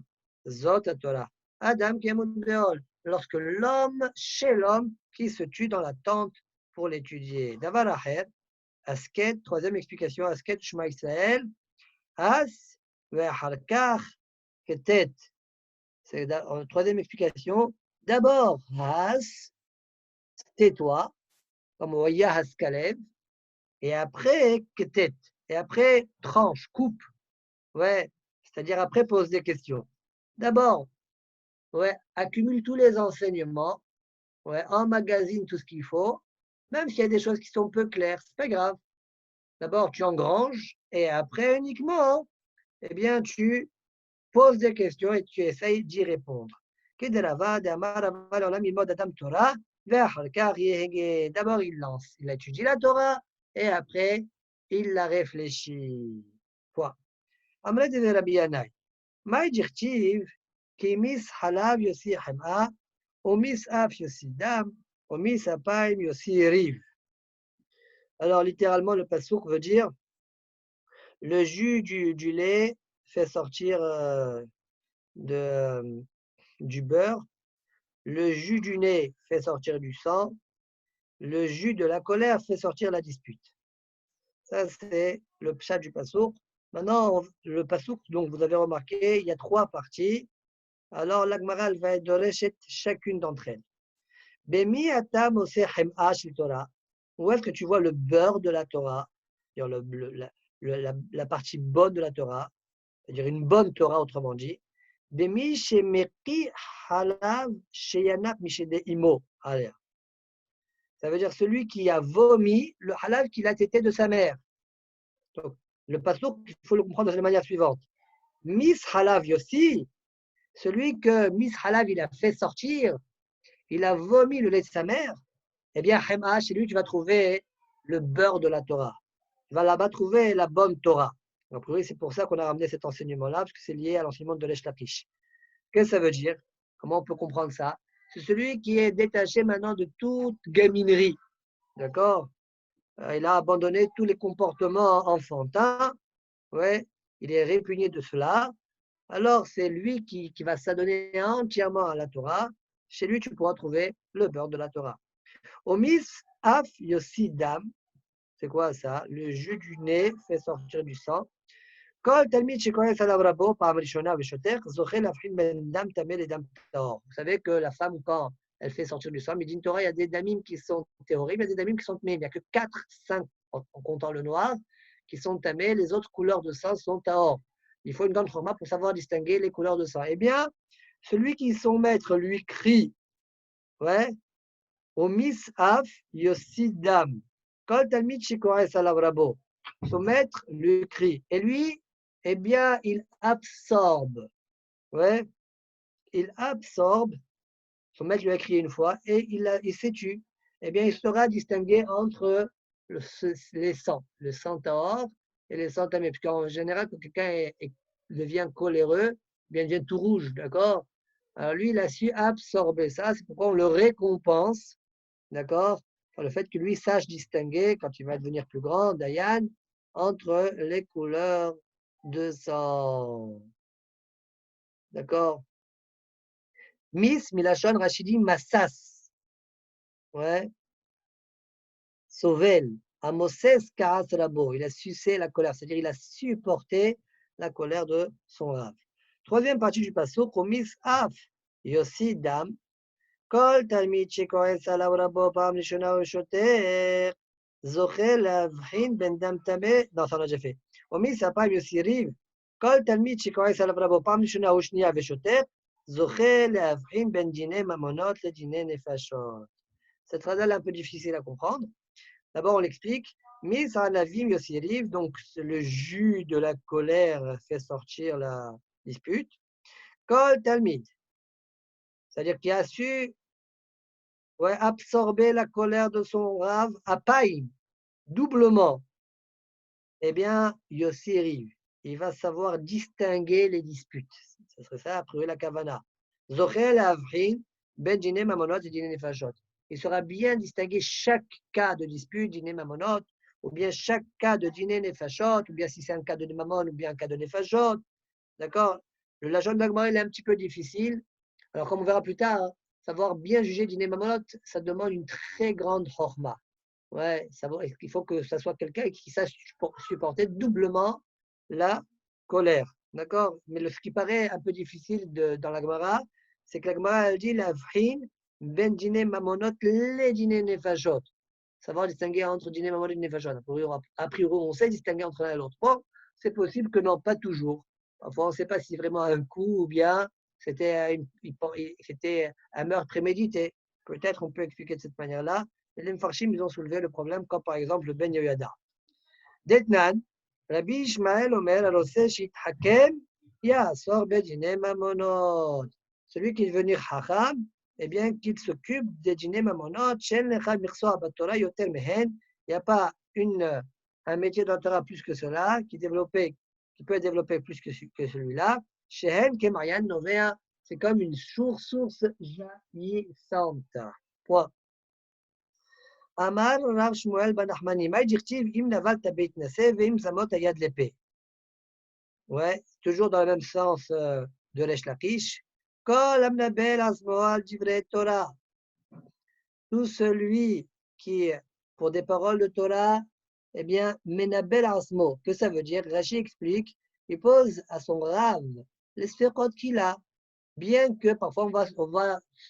Zot Torah. Adam qui amut beol. Lorsque l'homme, chez l'homme, qui se tue dans la tente pour l'étudier. Davar Acher. Asket, troisième explication. Asket, Shema Israël. As, ve'acharkach, ketet. C'est la troisième explication. D'abord, As, tais-toi, comme on voit Haskalev. Et après, ketet. Et après, tranche, coupe. Ouais, c'est-à-dire après, pose des questions. D'abord, ouais, accumule tous les enseignements, ouais, emmagasine tout ce qu'il faut, même s'il y a des choses qui sont peu claires, c'est pas grave. D'abord, tu engranges, et après, uniquement, eh bien, tu poses des questions et tu essayes d'y répondre. D'abord, il lance, il étudie la Torah, et après, il la réfléchit. Quoi? Amre de Rabbi Yanai. Maï dirtiv, ki mis halav yossi hema, ou mis af yossi dam, ou mis apaim yossi riv. Alors, littéralement, le pasouk veut dire le jus du lait fait sortir du beurre, le jus du nez fait sortir du sang, le jus de la colère fait sortir la dispute. Ça, c'est le pshat du pasouk. Maintenant, le pasouk, donc vous avez remarqué, il y a 3 parties. Alors, l'Agmara va être de chacune d'entre elles. Bemi atam oseh hem'a shel Torah. Où est-ce que tu vois le beurre de la Torah, c'est-à-dire la partie bonne de la Torah, c'est-à-dire une bonne Torah, autrement dit. Bemi shemeki halav sheyanak mishede imo. Ça veut dire celui qui a vomi le halal qu'il a tété de sa mère. Donc, le pasouk, il faut le comprendre de la manière suivante. Mis halav yossi, celui que Mis halav il a fait sortir, il a vomi le lait de sa mère, eh bien, Hem'a, chez lui, tu vas trouver le beurre de la Torah. Tu vas là-bas trouver la bonne Torah. A priori, c'est pour ça qu'on a ramené cet enseignement-là, parce que c'est lié à l'enseignement de l'Esh Lakish. Qu'est-ce que ça veut dire? Comment on peut comprendre ça? C'est celui qui est détaché maintenant de toute gaminerie. D'accord? Il a abandonné tous les comportements enfantins. Ouais, il est répugné de cela. Alors, c'est lui qui va s'adonner entièrement à la Torah. Chez lui, tu pourras trouver le beurre de la Torah. Omis af yossi dam, c'est quoi ça? Le jus du nez fait sortir du sang. Kol talmid shekoyes alav rabo pa'am rishona v'shoter zoché lafrin ben dam tamel et dam tahor. Vous savez que la femme, quand elle fait sortir du sang, mais d'une Torah, il y a des damim qui sont théorim, il y a des damim qui sont tmés. Il n'y a que 4, 5, en comptant le noir, qui sont tamés. Les autres couleurs de sang sont tahor. Il faut une grande format pour savoir distinguer les couleurs de sang. Eh bien, celui qui son maître lui crie, ouais, Omis af yossi dam. Kol talmid shekores alav rabo. Son maître lui crie. Et lui, eh bien, il absorbe. Ouais, il absorbe. Son maître lui a crié une fois et il s'est tué. Eh bien, il sera distingué entre les sangs, le sang tahor et les sangs tamés. Parce qu'en général, quand quelqu'un devient coléreux, eh bien, il devient tout rouge, d'accord? Alors lui, il a su absorber ça. C'est pourquoi on le récompense. D'accord? Par le fait que lui sache distinguer, quand il va devenir plus grand, Dayan, entre les couleurs de sang. D'accord? Miss, Milachon, Rachidi, Massas. Ouais. Sovel. Amoses, Karas, Rabo. Il a sucé la colère, c'est-à-dire il a supporté la colère de son rave. Troisième partie du passo, Miss Af, Yossi, Dam. כל תלמיד שכועס עליו רבו פעם ראשונה ושוטר, זוכה להבחין בין דם טמא, non, ça on a déjà fait. ומי ספיים יוסי ריב, כל תלמיד שכועס עליו רבו פעם ראשונה ושנייה ושוטר, זוכה להבחין בין דיני ממונות לדיני נפשות. Cette phrase est un peu difficile à comprendre. D'abord, on l'explique. Mis anavim yossi riv, donc le jus de la colère fait sortir la dispute. Kol talmid, c'est-à-dire qu'il a su absorber la colère de son rave à paille, doublement. Eh bien, Yossi Riv, il va savoir distinguer les disputes. Ce serait ça, après la kavana. Zochel Avrin, Ben Dine Mamonot et Dine Nefashot. Il saura bien distinguer chaque cas de dispute, Dine Mamonot, ou bien chaque cas de Dine Nefashot, ou bien si c'est un cas de Mamon, ou bien un cas de Nefashot. D'accord? Le Lachon d'Agmara, il est un petit peu difficile. Alors, comme on verra plus tard, hein, savoir bien juger Dine Mamonot, ça demande une très grande chorma. Ouais, il faut que ça soit quelqu'un qui sache supporter doublement la colère. D'accord? Mais ce qui paraît un peu difficile dans la Gemara, c'est que la Gemara, elle dit la vhin ben dîner mamonot les dîners nefashot. Savoir distinguer entre dîner mamonot et nefashot. A priori, on sait distinguer entre l'un et l'autre. Bon, c'est possible que non, pas toujours. Parfois, on ne sait pas si vraiment un coup ou bien c'était un meurtre prémédité. Peut-être on peut expliquer de cette manière-là. Les Mfarshim, ils ont soulevé le problème, comme par exemple le Ben Yoyada. Detnan, Rabbi Ishmael Omer, Aloseh Shit Hakem, Yasor Bedine Mamonot. Celui qui est devenu Hacham, eh bien, qu'il s'occupe des dîners Mamonot, Shen Lechad Mirso Abatora Yoter Mehen. Il n'y a pas un métier dans la Torah plus que cela, qui est développé, qui peut développer plus que celui-là. Shehen Kemayan Novea, c'est comme une source jaillissante. Point. Amar Rav Shmuel ben Nachmani, Maï Dirtiv, Im Naval Tabet Nase, Veim Zamot Ayad l'épée. Ouais, toujours dans le même sens de Resh Lakish. Kol Amnabel Azmoal Divrei Torah. Tout celui qui, pour des paroles de Torah, eh bien, Menabel Asmo. Que ça veut dire? Rashi explique, il pose à son Rav les sphérot qu'il a, bien que parfois on va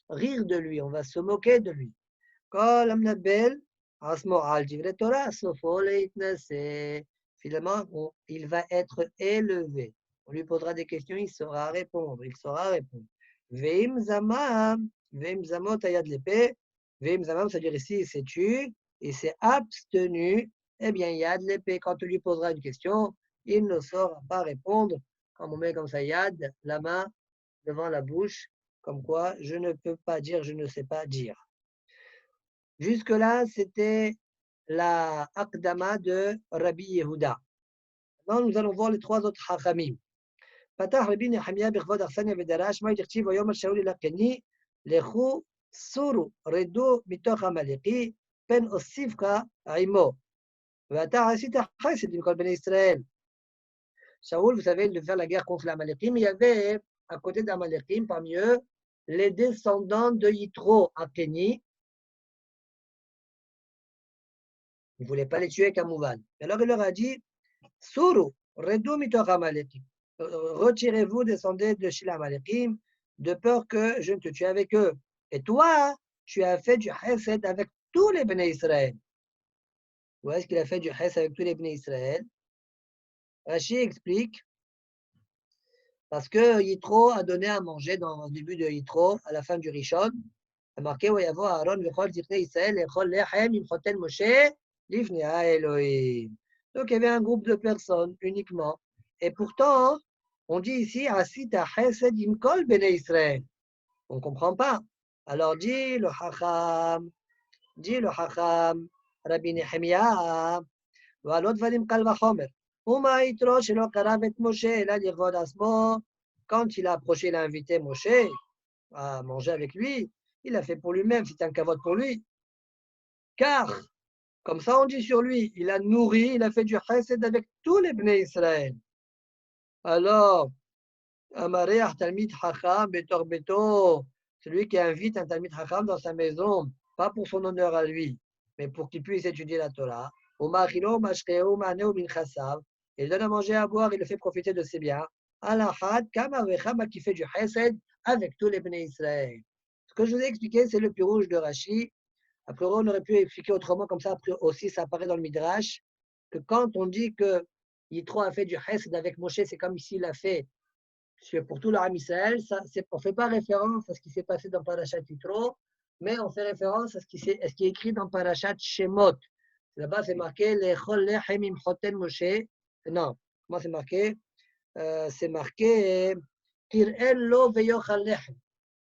rire de lui, on va se moquer de lui. Kol Amnabel Asmo al Divrei Torah, Sofo Leitnase. Finalement, il va être élevé. On lui posera des questions, il saura répondre, Veim Zamam, Veim Zamot Ayad l'épée. Veim Zamam, c'est-à-dire ici, il s'est tu, il s'est abstenu. Eh bien, Yad l'épée, quand on lui posera une question, il ne saura pas répondre. Quand on met comme ça Yad, la main devant la bouche, comme quoi je ne peux pas dire, je ne sais pas dire. Jusque-là, c'était la Akdama de Rabbi Yehuda. Maintenant, nous allons voir les trois autres Hachamim. פתח רבי נחמיה בכבוד אכסניה ודרש, מה תכתיב ויאמר שאול אל הקני, לכו סורו רדו מתוך עמלקי, פן אוסיפך עמו. ואתה עשית חסד עם כל בני ישראל. Shaoul, vous savez, de faire la guerre contre les Amalekim, il y avait à côté des Amalekim, parmi eux, les descendants de Yitro à Kéni. Il ne voulait pas les tuer Kamouvan. Alors il leur a dit, Suru, redu mitoch Amalekim. Retirez-vous, descendez de chez les Amalekim, de peur que je ne te tue avec eux. Et toi, tu as fait du chesed avec tous les Bnei Israël. Où est-ce qu'il a fait du chesed avec tous les Bnei Israël? Rashi explique, parce que Yitro a donné à manger dans le début de Yitro, à la fin du Rishon, a marqué Wayavo Aaron v'chol zifnei Israël echol lechem im choten Moshe lifnei Elohim. Donc il y avait un groupe de personnes uniquement. Et pourtant, on dit ici Asita chesed im kol bnei Israël. On ne comprend pas. Alors dit le Hacham, Rabbi Nehemiah, ועל דברים קל וחומר. ומה יתרו שלא קרב את משה אלא לכבוד עצמו. Quand il a approché, il a invité Moshe à manger avec lui, il l'a fait pour lui-même, c'est un kavod pour lui. Car, comme ça on dit sur lui, il a nourri, il a fait du chesed avec tous les Bnei Israël. Alors, Amareach Talmid Chacham Betor Beto, celui qui invite un Talmid Chacham dans sa maison, pas pour son honneur à lui, mais pour qu'il puisse étudier la Torah. Il donne à manger, à boire, il le fait profiter de ses biens. Alahad, Kama Vechama qui fait du chesed avec tous les Bnei Israël. Ce que je vous ai expliqué, c'est le plus rouge de Rashi. Après, on aurait pu expliquer autrement, comme ça, après aussi, ça apparaît dans le Midrash, que quand on dit que Yitro a fait du chesed avec Moshe, c'est comme s'il a fait pour tout le Ham Israël. On ne fait pas référence à ce qui s'est passé dans Parashat Yitro, mais on fait référence à ce qui est écrit dans Parashat Shemot. Là-bas, c'est marqué Lechol lechem im choten Moshe. Non, comment c'est marqué? C'est marqué Tir'el lo veyochal lechem.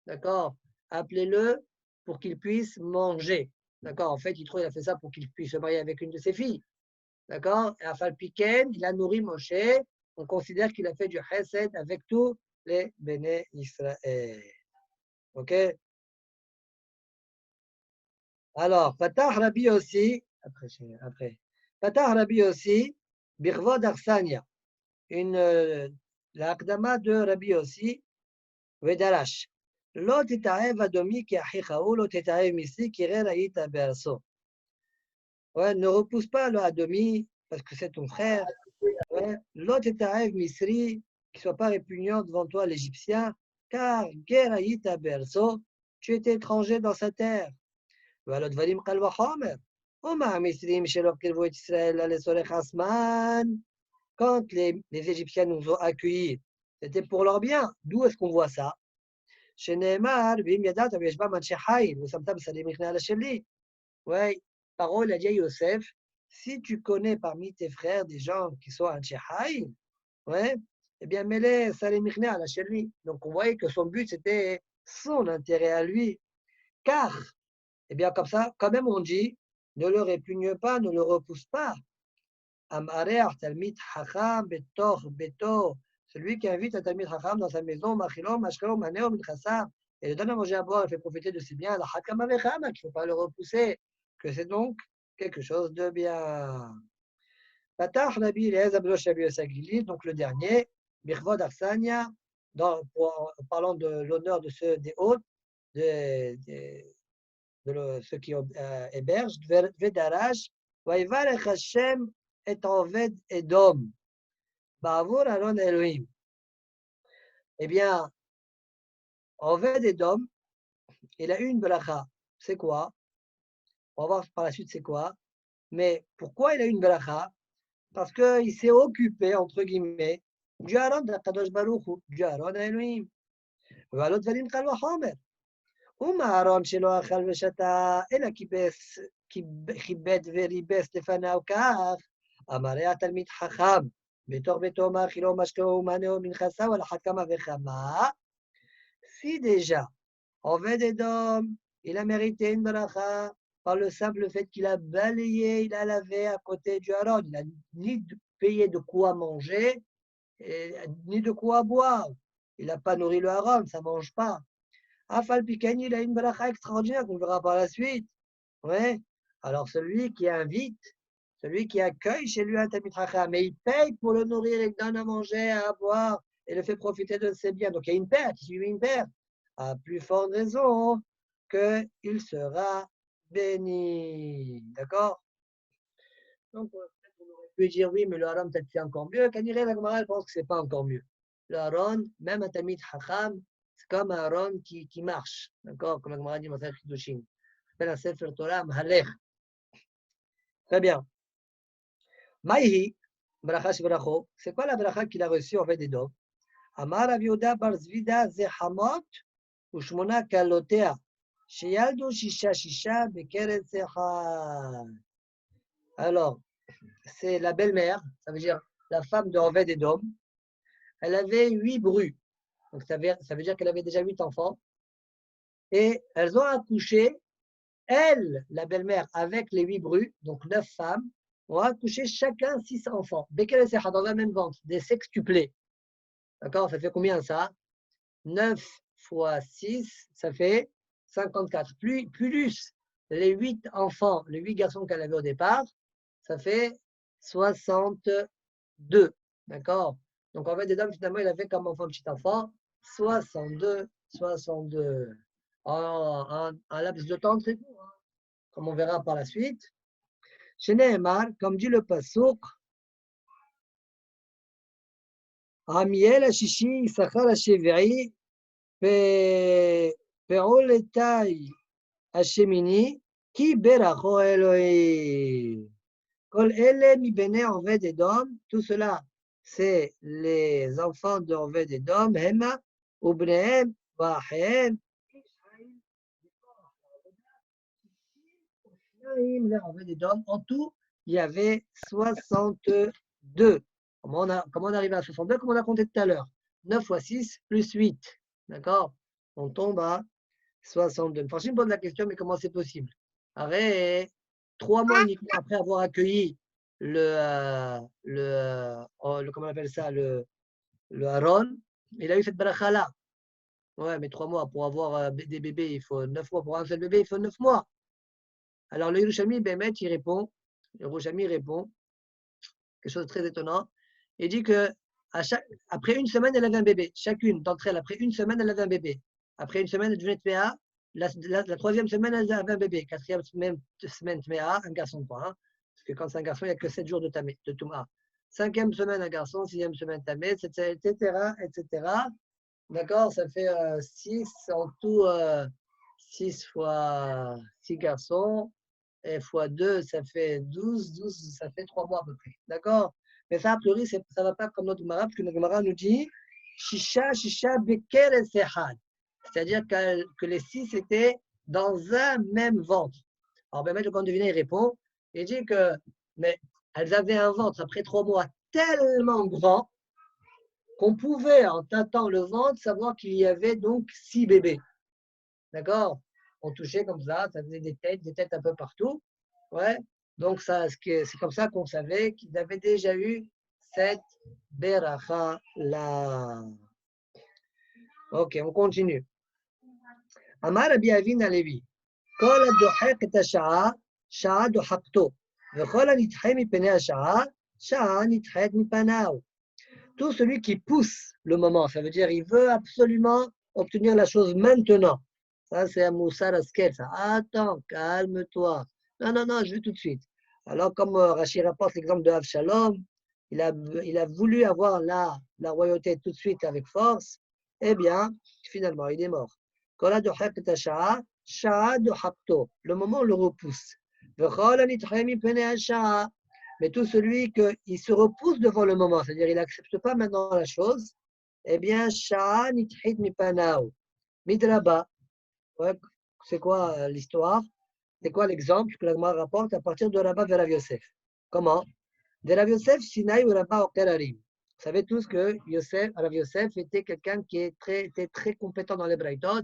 D'accord? Appelez-le pour qu'il puisse manger. D'accord? En fait, il a fait ça pour qu'il puisse se marier avec une de ses filles. D'accord? Et à Falpiken, il a nourri Moshe. On considère qu'il a fait du chesed avec tous les Béné Israël. Ok? Alors, Patah Rabbi aussi, après. Patah Rabbi aussi, Birvod Arsania, l'Akdama de Rabbi aussi, Vedarash. Lo titaev adomi ki achichaou, lo titaev misri ki reraïta berso. Ouais, ne repousse pas le adomi parce que c'est ton frère. Ouais, lo titaev misri, qui ne soit pas répugnant devant toi l'Égyptien, car geraïta berso, tu étais étranger dans sa terre. ועל הדברים קל וחומר. ומה המצרים שלא קירבו את ישראל אלא לצורך עצמן? Quand les Égyptiens nous ont accueillis, c'était pour leur bien. D'où est-ce qu'on voit ça? שנאמר, ואם ידעת ויש בם אנשי חיל, ושמת בשרים מכנה על השלי. Oui, parole a dit à Yosef, si tu connais parmi tes frères des gens qui sont Anshei Haïl, ouais, eh bien, mets-les Salé Michne à la chérie. Donc, on voyait que son but, c'était son intérêt à lui. Car, eh bien, comme ça, quand même, on dit, ne le répugne pas, ne le repousse pas. Amareach Talmid Chacham Betoch Beto, celui qui invite un Talmid Chacham dans sa maison, Machilo, Mashkelo, Maneo, Minchasa, et le donne à manger à boire et fait profiter de ses biens, la Hakam Avechama, qu'il ne faut pas le repousser, que c'est donc quelque chose de bien. Patach Nabi Eliezer ben Shabi Yosaglili, donc le dernier, Birvod Arsania, en parlant de l'honneur de ceux des hôtes, de ceux qui hébergent, Vedarash, Vaivarech Hashem et Oved Edom, Ba'avur Aaron Elohim. Eh bien, Oved Edom, il a eu une bracha. C'est quoi? On va voir par la suite c'est quoi. Mais pourquoi il a eu une bracha? Parce qu'il s'est occupé, entre guillemets, du Aaron d'Akadosh Baruch Hu, du Aaron Elohim. ועלות דברים קל וחומר. ומהארון שלא אכל ושתה, אלא כיבד וריבס לפניו כך, אמרי התלמיד חכם, בתוך ביתו מאכילו משקהו ומאנהו מנכסיו על אחת כמה וכמה, si déjà, Oved Edom, il a mérité une bracha par le simple fait qu'il a balayé, il a lavé à côté du Aaron. Il n'a ni payé de quoi manger, ni de quoi boire. Il n'a pas nourri le Aaron, ça ne mange pas. Afal Piken, il a une bracha extraordinaire qu'on verra par la suite. Ouais. Alors celui qui invite, celui qui accueille chez lui un Talmid Chacham, mais il paye pour le nourrir, il donne à manger, à boire, et le fait profiter de ses biens. Donc il y a une perte, il suit une perte. À plus forte raison qu'il sera béni. D'accord? Donc on aurait pu dire oui, mais le Haram peut-être c'est encore mieux. Quand il la Gemara, elle pense que c'est pas encore mieux. Le Haram, même un Talmid Chacham, c'est comme un Haram qui marche. D'accord? Comme la Gemara dit, Masach Chidushim. C'est un Sefer Torah, Mahalech. Très bien. Maïhi, bracha shbracho, c'est quoi la bracha qu'il a reçue en fait des dons? Amar Rav Yehuda bar Zvida zehamot ushmona kalotea sheyaldu shisha bekeret zechad. Alors, c'est la belle-mère, ça veut dire la femme de Oved Edom. Elle avait 8 brus. Donc ça veut dire qu'elle avait déjà 8 enfants. Et elles ont accouché, elle, la belle-mère, avec les 8 brus, donc 9 femmes, ont accouché chacun 6 enfants. Bekeret zechad, dans la même ventre, des sextuplés. D'accord? Ça fait combien ça? 9 fois 6, ça fait 54. Plus les 8 enfants, les 8 garçons qu'elle avait au départ, ça fait 62. D'accord? Donc, en fait, des dames, finalement, il a fait comme enfant, petit enfant, 62. En laps de temps, c'est tout. Hein? Comme on verra par la suite. Chez Nehemar, comme dit le Pasuk, Amiel Ashishi, Issachar Ashevei, Peoletai Hashemini, Ki Beracho Elohim. Kol Ele mi bene Oved Edom, tout cela, c'est les enfants de Oved Edom, Hema, Ubnehem, Vahem, Oved Edom. En tout, il y avait 62. Comment on arrive à 62? Comme on a compté tout à l'heure. 9 fois 6 plus 8. D'accord? On tombe à 62. Franchement, je me pose la question, mais comment c'est possible? Arrête, 3 mois uniquement après avoir accueilli comment on appelle ça, le Aaron, il a eu cette bracha-là. Ouais, mais 3 mois pour avoir des bébés, il faut 9 mois. Pour un seul bébé, il faut 9 mois. Alors le Yerushalmi, Bémet, il répond, quelque chose de très étonnant. Il dit que après une semaine, elle avait un bébé. Chacune d'entre elles, après une semaine, elle avait un bébé. Après une semaine, elle devenait Tméa. La 3e semaine, elle avait un bébé. 4e semaine, Tméa, un garçon. Quoi, hein. Parce que quand c'est un garçon, il n'y a que 7 jours de Touma. 5e semaine, un garçon. 6e semaine, Tamé, etc. D'accord? Ça fait 6 en tout. 6 fois 6 garçons. Et fois 2, ça fait 12. 12, ça fait 3 mois à peu près. D'accord? Mais ça, a priori, ça ne va pas comme notre Gemara, parce que notre Gemara nous dit Shisha Bekeret Sehad. C'est-à-dire que les 6 étaient dans un même ventre. Alors, le grand devineur, il répond, il dit que mais elles avaient un ventre après 3 mois tellement grand qu'on pouvait, en tâtant le ventre, savoir qu'il y avait donc 6 bébés. D'accord? On touchait comme ça faisait des têtes un peu partout. Ouais. Donc, c'est comme ça qu'on savait qu'ils avaient déjà eu cette beracha-là. Ok, on continue. Amar Rabbi Avin Alevi. כל הדוחק את השעה, שעה דוחקתו. וכל הנדחה מפני השעה, שעה נדחית מפניו. Tout celui qui pousse le moment, ça veut dire il veut absolument obtenir la chose maintenant. Ça, c'est un moussar askel, ça. Attends, calme-toi. Non, non, non, je veux tout de suite. Alors, comme Rachid rapporte l'exemple de Avshalom, il a voulu avoir la royauté tout de suite avec force, eh bien, finalement, il est mort. Le moment le repousse. Mais tout celui qui se repousse devant le moment, c'est-à-dire il n'accepte pas maintenant la chose, eh bien, sha'a nitchit mipanao. Midraba. Ouais, c'est quoi l'histoire? C'est quoi l'exemple que l'Agma rapporte à partir de Rabba de Rav Yosef? Comment? De Rav Yosef, Sinaï ou Rabba Okerarim. Vous savez tous que Rav Yosef était quelqu'un qui était très compétent dans les Braïtot.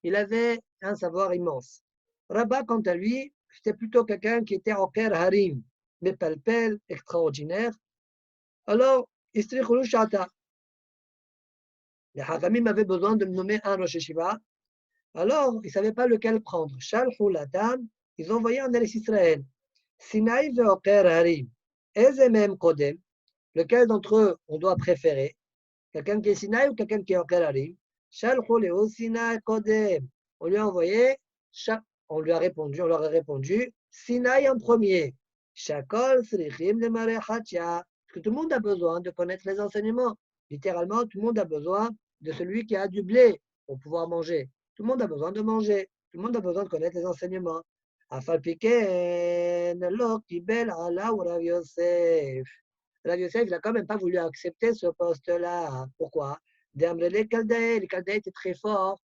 Il avait un savoir immense. Rabba, quant à lui, c'était plutôt quelqu'un qui était Oker Harim, mais palpel, extraordinaire. Alors, Istrichulu Shata. Les Hakamim avaient besoin de nommer un Rosh Hashiva. Alors, ils ne savaient pas lequel prendre. Shalchou Latam, ils ont envoyé en Eretz Israël. Sinaï ve Oker Harim. Ezemem Kodem. Lequel d'entre eux on doit préférer? Quelqu'un qui est Sinaï ou quelqu'un qui est Oker Harim? Shalchou Leo Sinaï Kodem. On lui a envoyé, on leur a répondu, Sinaï en premier. Shakol Srichim le Marechatia. Parce que tout le monde a besoin de connaître les enseignements. Littéralement, tout le monde a besoin de celui qui a du blé pour pouvoir manger. Tout le monde a besoin de manger. Tout le monde a besoin de connaître les enseignements. Afal Piken, lo kibel ala ou Rav Yosef. Rav Yosef, il n'a quand même pas voulu accepter ce poste-là. Pourquoi? Les Chaldéens étaient très forts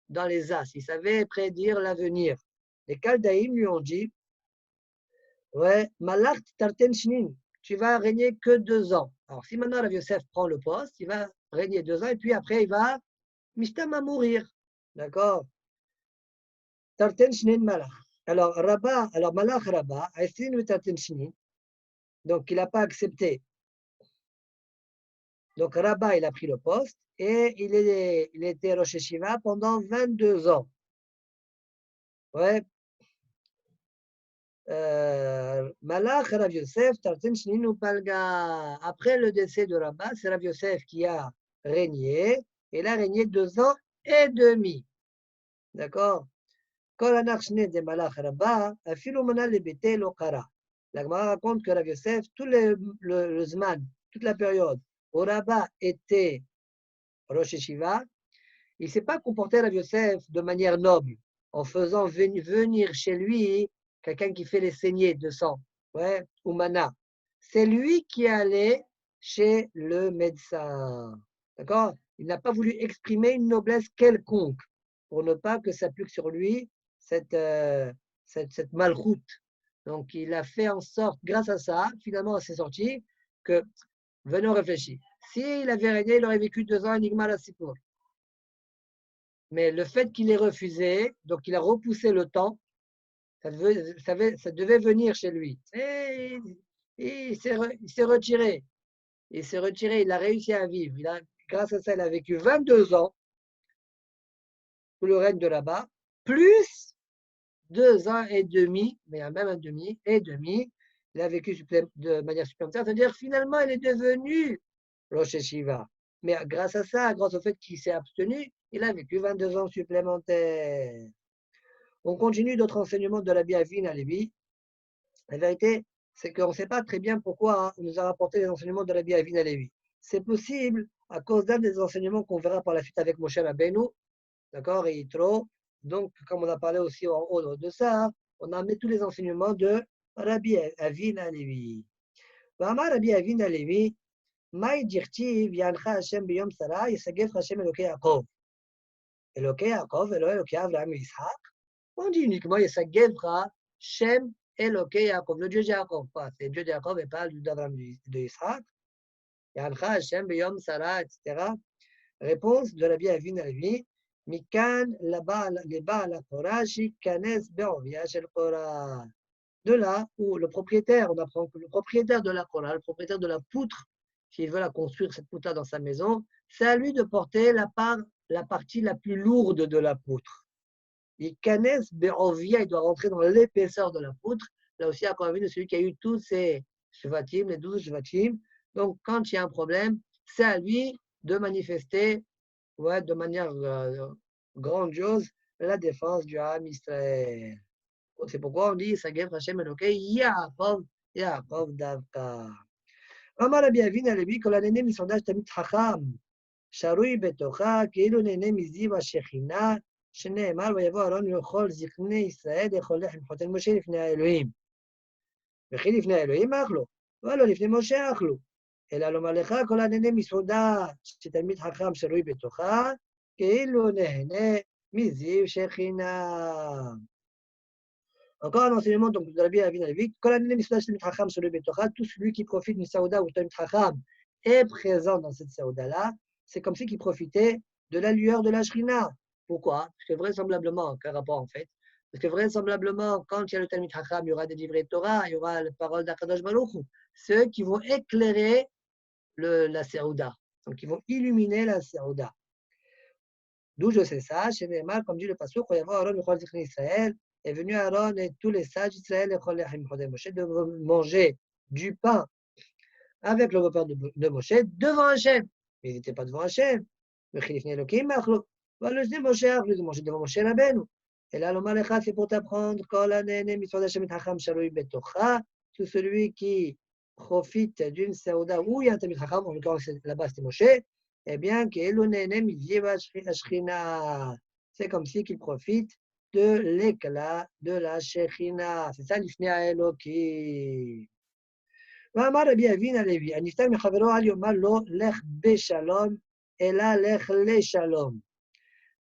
dans les as. Ils savaient prédire l'avenir. Les Chaldéens lui ont dit, ouais, Malach Tarten Shnin, tu vas régner que 2 ans. Alors, si maintenant Rav Yosef prend le poste, il va régner 2 ans et puis après, il va Mishtama mourir. D'accord? Tarten Shnin Malach. Alors, Malach Rabba, Aïsrin ou Tarten Shnin, donc il n'a pas accepté. Donc, Rabba, il a pris le poste et il était Rosh Hashiva pendant 22 ans. Ouais. Malach Rav Yosef, Tarten Shnin ou Palga. Après le décès de Rabba, c'est Rav Yosef qui a régné. Il a régné 2 ans et demi. D'accord? Kol anach shne de Malach Rabba, afilu mana lebete lo kara. La Gemara raconte que Rav Yosef, tout le Zman, toute la période où Rabba était Rosh Hashiva, il ne s'est pas comporté Rav Yosef de manière noble, en faisant venir chez lui quelqu'un qui fait les saignées de sang, ouais, ou mana. C'est lui qui allait chez le médecin. D'accord? Il n'a pas voulu exprimer une noblesse quelconque pour ne pas que s'applique sur lui cette malchoute. Donc, il a fait en sorte, grâce à ça, finalement, c'est sorti, que, venons réfléchir. S'il avait régné, il aurait vécu 2 ans à Nigma la Sipour. Mais le fait qu'il ait refusé, donc il a repoussé le temps, ça devait venir chez lui. Et il s'est retiré. Il s'est retiré, il a réussi à vivre. Grâce à ça, il a vécu 22 ans sous le règne de là-bas, plus 2 ans et demi, mais même un demi, il a vécu de manière supplémentaire. C'est-à-dire, finalement, il est devenu Rosh Hashiva. Mais grâce à ça, grâce au fait qu'il s'est abstenu, il a vécu 22 ans supplémentaires. On continue d'autres enseignements de Rabbi Avin Alevi. La vérité, c'est qu'on ne sait pas très bien pourquoi on nous a rapporté les enseignements de Rabbi Avin Alevi. C'est possible à cause d'un des enseignements qu'on verra par la suite avec Moshe Rabbeinu, d'accord, et Yitro. Donc, comme on a parlé aussi en haut de ça, on a mis tous les enseignements de Rabbi Avin Alevi. Rabbi Avin Alevi, Maï dirtiv yancha Hashem biyom sara yisagef Hashem Elokei Yaakov. Elokei Yaakov, Elokei Avraham Yitzhak. On dit uniquement yisagevra Shem Elokei Yaakov, le Dieu de Yaakov. C'est le Dieu de Yaakov et pas le Dieu d'Avraham de Yitzhak. Yancha Hashem biyom sara, etc. Réponse de Rabbi Avin Alevi. Mikan leba la Torah shikanes be'ovia shel Torah. de là où le propriétaire, on apprend que le propriétaire de la Kola, le propriétaire de la poutre, s'il veut la construire, cette poutre dans sa maison, c'est à lui de porter la partie la plus lourde de la poutre. Il connaissent Be'ovia, il doit rentrer dans l'épaisseur de la poutre. Là aussi, à de celui qui a eu tous ces shvatim, les 12 shvatim. Donc, quand il y a un problème, c'est à lui de manifester de manière grandiose la défense du Ham Israël. C'est pourquoi on dit Sagev Hashem Elokei Yaakov, Yaakov Davka. אמר רבי אבינה לוי, כל הנהנה מסעודה תמיד חכם, שרוי בתוכה, כאילו נהנה מזיו השכינה, שנאמר, ויבוא אהרון לאכול זקני ישראל, לאכול לחם חותן משה לפני האלוהים. וכי לפני האלוהים אכלו, ולא לפני משה אכלו. אלא לומר לך, כל הנהנה מסעודה שתלמיד חכם שרוי בתוכה, כאילו נהנה מזיו שכינה. Encore un enseignement donc, de Rabbi Avina Levi, tout celui qui profite d'une saouda ou Talmid Chacham est présent dans cette saouda-là, c'est comme si il profitait de la lueur de la Shrina. Pourquoi? Parce que vraisemblablement, quel rapport en fait? Parce que vraisemblablement, quand il y a le Talmid Chacham, il y aura des livrets de Torah, il y aura la parole d'Akadosh Baruch Hu, ceux qui vont éclairer la saouda, donc ils vont illuminer la saouda. D'où je sais ça, chez Nehemar, comme dit le Pasuk, quand il y a Aaron, le Zichni Israël, est venu Aaron et tous les sages d'Israël de manger du pain avec le repas de Moshe devant Hachem. Mais ils n'étaient pas devant Hachem. Le Chilifne Elohim, Machlo. Voilà, je dis Moshe, de manger devant Moshe Rabbeinu. Et là, l'Omar Lecha, c'est pour t'apprendre, Kol Hanene, Mitzvot Hashem et Hacham, Shaloi Betocha, tout celui qui profite d'une saouda où il y a un Tamid Hacham, en l'occurrence là-bas c'était Moshe, eh bien, Kelo Nene, Miziva Ashchina. C'est comme si qu'il profite de l'éclat de la Shechina. C'est ça l'Ifnea Eloki. ואמר רבי אבינה לוי, הנפטר מחברו אל יאמר לו, לך בשלום, אלא לך לשלום.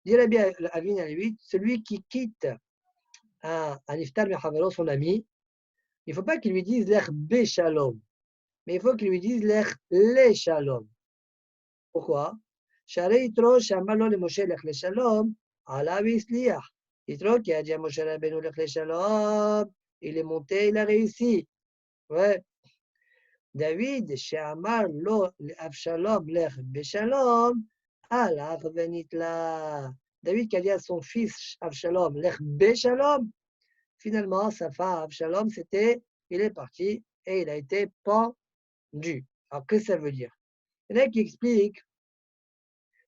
Dit Rabbi Avina Levi, celui qui quitte un niftar mechavero, son ami, il ne faut pas qu'il lui dise lech beshalom, mais il faut qu'il lui dise lech le shalom. Pourquoi? Sharei Yitro she'amar lo leMoshe lech le shalom, alav yisliach. Yitro qui a dit à Moshe Rabbeinu lech le shalom, il est monté, il a réussi. Ouais. David she'amar lo Avshalom lech beshalom, alav venitla. David qui a dit à son fils Avshalom, lech beshalom, finalement, sa femme Avshalom, il est parti et il a été pendu. Alors, qu'est-ce que ça veut dire? Il y en a qui expliquent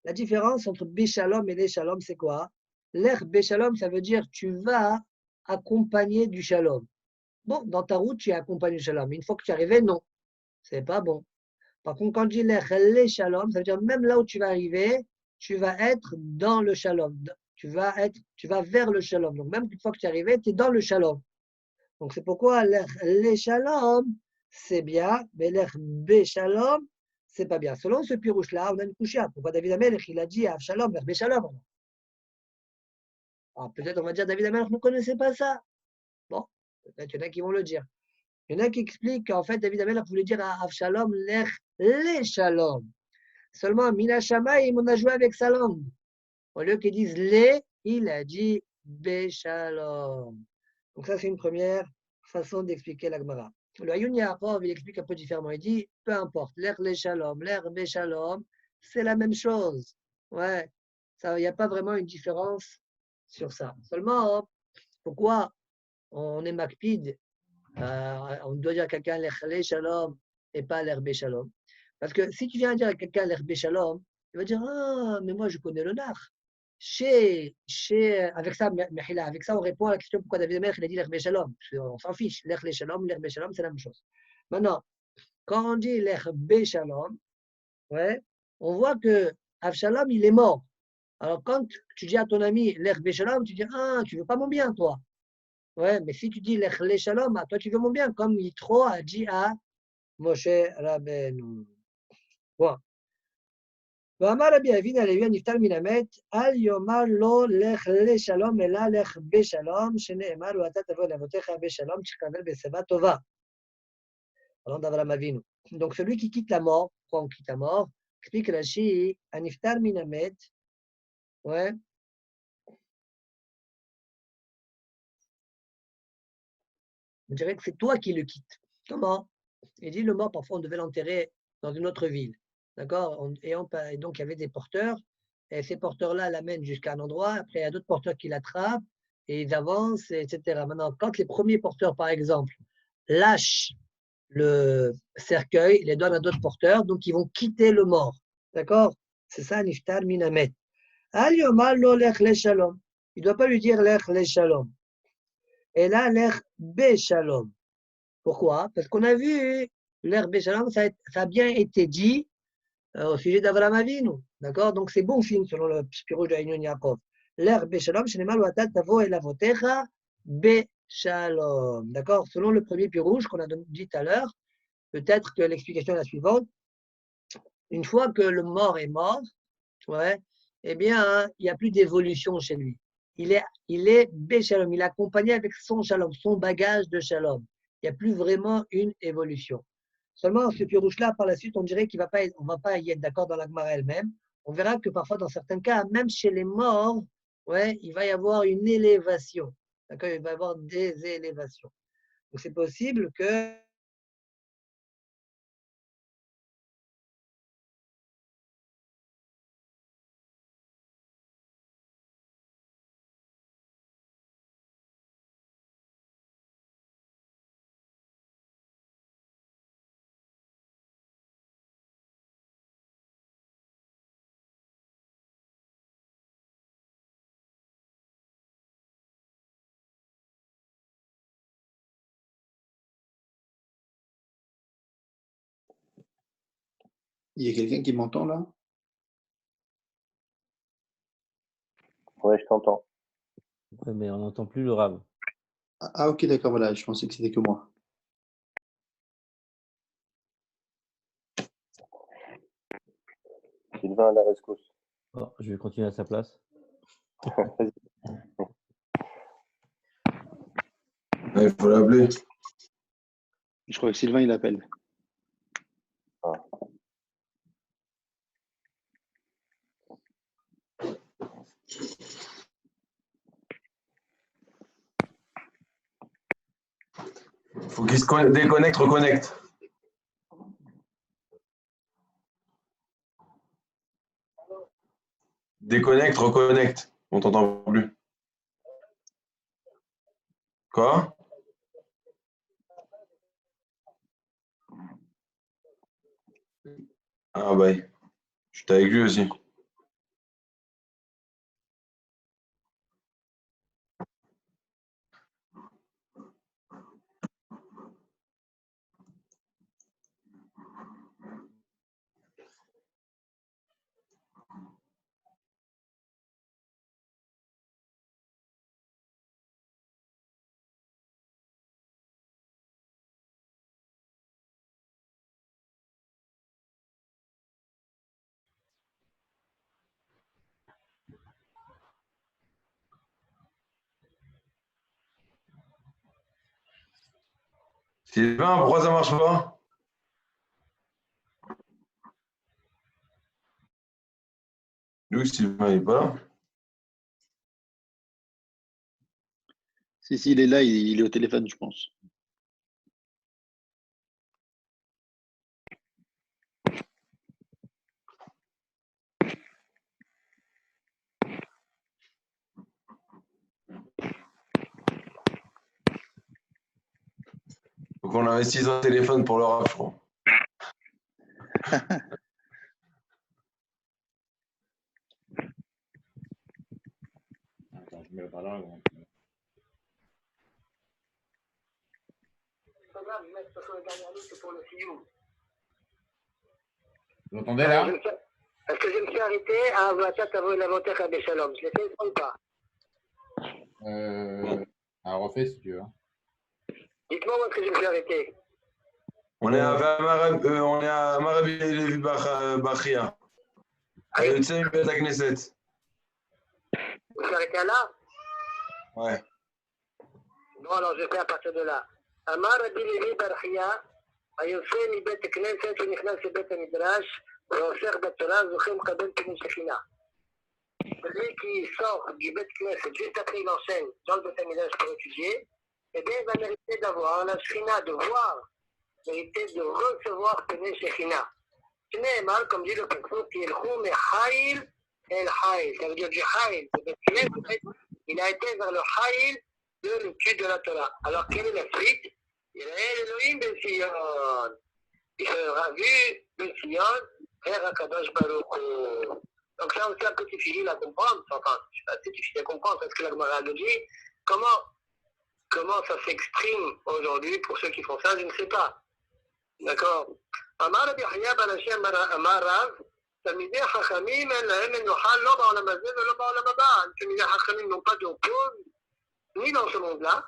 la différence entre beshalom et les shalom, c'est quoi? Lech beshalom, ça veut dire tu vas accompagner du shalom. Bon, dans ta route, tu accompagnes du shalom. Une fois que tu es arrivé, non, c'est pas bon. Par contre, quand je dis lech le shalom, ça veut dire même là où tu vas arriver, tu vas être dans le shalom. Tu vas vers le shalom. Donc, même une fois que tu es arrivé, tu es dans le shalom. Donc, c'est pourquoi les shalom, c'est bien, mais les béchalom, c'est pas bien. Selon ce pirouche-là, on a une couchia. Pourquoi David Amelech, il a dit à Avshalom, vers béchalom? Alors, peut-être on va dire, David Amelech ne connaissait pas ça. Bon, peut-être il y en a qui vont le dire. Il y en a qui expliquent qu'en fait, David Amelech voulait dire à Avshalom, les shalom. Seulement, Mina Shamaïm, on a joué avec sa langue. Au lieu qu'ils disent les, il a dit béchalom. Donc ça, c'est une première façon d'expliquer la Gemara. Le Hayun Yaakov, il explique un peu différemment. Il dit, peu importe, l'air les shalom, l'air béchalom, c'est la même chose. Ouais, il n'y a pas vraiment une différence sur ça. Seulement, pourquoi on est makpid, on doit dire à quelqu'un l'air les shalom et pas l'air béchalom? Parce que si tu viens dire à quelqu'un l'air béchalom, il va dire, ah, mais moi je connais le nar. Avec ça, on répond à la question pourquoi David Amelech il a dit l'Herbe Shalom. On s'en fiche. L'Herbe Shalom, c'est la même chose. Maintenant, quand on dit l'Herbe Shalom, ouais, on voit que Avshalom, il est mort. Alors, quand tu dis à ton ami l'Herbe Shalom, tu dis ah, tu veux pas mon bien, toi. Ouais, mais si tu dis l'Herbe Shalom, toi, tu veux mon bien, comme Yitro a dit à Moshe Rabbeinu. Bon. ואמר רבי אבינה לוי הנפטר מן המת, אל יאמר לו לך לשלום, אלא לך בשלום, שנאמר ואתה תבוא לאבותיך בשלום, תקבל בשיבה טובה. Parlant d'Abraham Avinu. Donc celui qui quitte la mort, pourquoi on quitte la mort? Explique Rashi, הנפטר מן המת, ouais. On dirait que c'est toi qui le quittes. Comment? Il dit le mort, parfois, on devait l'enterrer dans une autre ville. D'accord? Et donc, il y avait des porteurs. Et ces porteurs-là l'amènent jusqu'à un endroit. Après, il y a d'autres porteurs qui l'attrapent et ils avancent, etc. Maintenant, quand les premiers porteurs, par exemple, lâchent le cercueil, ils les donnent à d'autres porteurs, donc ils vont quitter le mort. D'accord? C'est ça, Niftar Minamet. Al Yomar lo lech le shalom. Il ne doit pas lui dire lech le shalom. Et là, lech be shalom. Pourquoi? Parce qu'on a vu lech be shalom, ça a bien été dit au sujet d'Avraham Avinu. D'accord? Donc c'est bon signe selon le Pirouge de Ainun Yaakov. Lech be shalom, shenemar lo atat tavo el avotecha be shalom. D'accord? Selon le premier Pirouge qu'on a dit tout à l'heure, peut-être que l'explication est la suivante. Une fois que le mort est mort, ouais, eh bien, hein, il n'y a plus d'évolution chez lui. Il est Béchalom, il est accompagné avec son shalom, son bagage de shalom. Il n'y a plus vraiment une évolution. Seulement, ce pirouche-là, par la suite, on dirait qu'on ne va pas y être d'accord dans la Gemara elle-même. On verra que parfois, dans certains cas, même chez les morts, ouais, il va y avoir une élévation. D'accord? Il va y avoir des élévations. Donc, c'est possible que Il y a quelqu'un qui m'entend là? Ouais, je t'entends. Ouais, mais on n'entend plus le rab. Ah, ok, d'accord, voilà, je pensais que c'était que moi. Sylvain à la rescousse. Oh, je vais continuer à sa place. Vas-y. Il faut l'appeler. Je crois que Sylvain, il appelle. Faut qu'il se déconnecte, reconnecte. Déconnecte, reconnecte. On t'entend plus. Quoi? Ah bah, je suis avec lui aussi. Sylvain, pourquoi ça marche pas? D'où Sylvain, il est pas là? Si, il est là, il est au téléphone, je pense. Faut qu'on investisse un téléphone pour le rap, je crois. Attends, je mets le parlant. Vous m'entendez là? Est-ce que je me suis arrêté à l'inventaire à Béchalom? Je l'ai fait ou pas? Alors refais si tu veux. Dites-moi où est-ce que je me suis arrêté. On est à Marabi Levi Bachia. À Yotzei Bet Knesset. Je me suis arrêté là? Ouais. Bon, alors je fais à partir de là. Amar Rabbi Levi Barchia, היוצא מבית הכנסת ונכנס לבית המדרש ועוסק בתורה זוכה מקבל פנים שכינה. Celui qui sort du bête Knesset juste après il enseigne dans le bête Midrash pour étudier, eh bien, il va mériter d'avoir la Shrina, de voir, mériter de recevoir Pene Shechina. Ce n'est mal, comme dit le Passouk, Yelchou Mechail El Haïl. Ça veut dire du Haïl. Il a été vers le Haïl de l'étude de la Torah. Alors, quelle est la suite? Il est Elohim Ben Sion. Il sera vu Ben Sion, Frère Akadosh Baruch Hu. Donc, ça aussi un peu difficile à comprendre. Enfin, c'est difficile à comprendre parce que la Gemara le dit. Comment ça s'exprime aujourd'hui pour ceux qui font ça, je ne sais pas. D'accord? Amar Rabbi Yahya ben Hashem Amar Rav, תלמידי חכמים אין להם מנוחה לא בעולם הזה ולא בעולם הבא. תלמידי חכמים n'ont pas de repos, ni dans ce monde-là,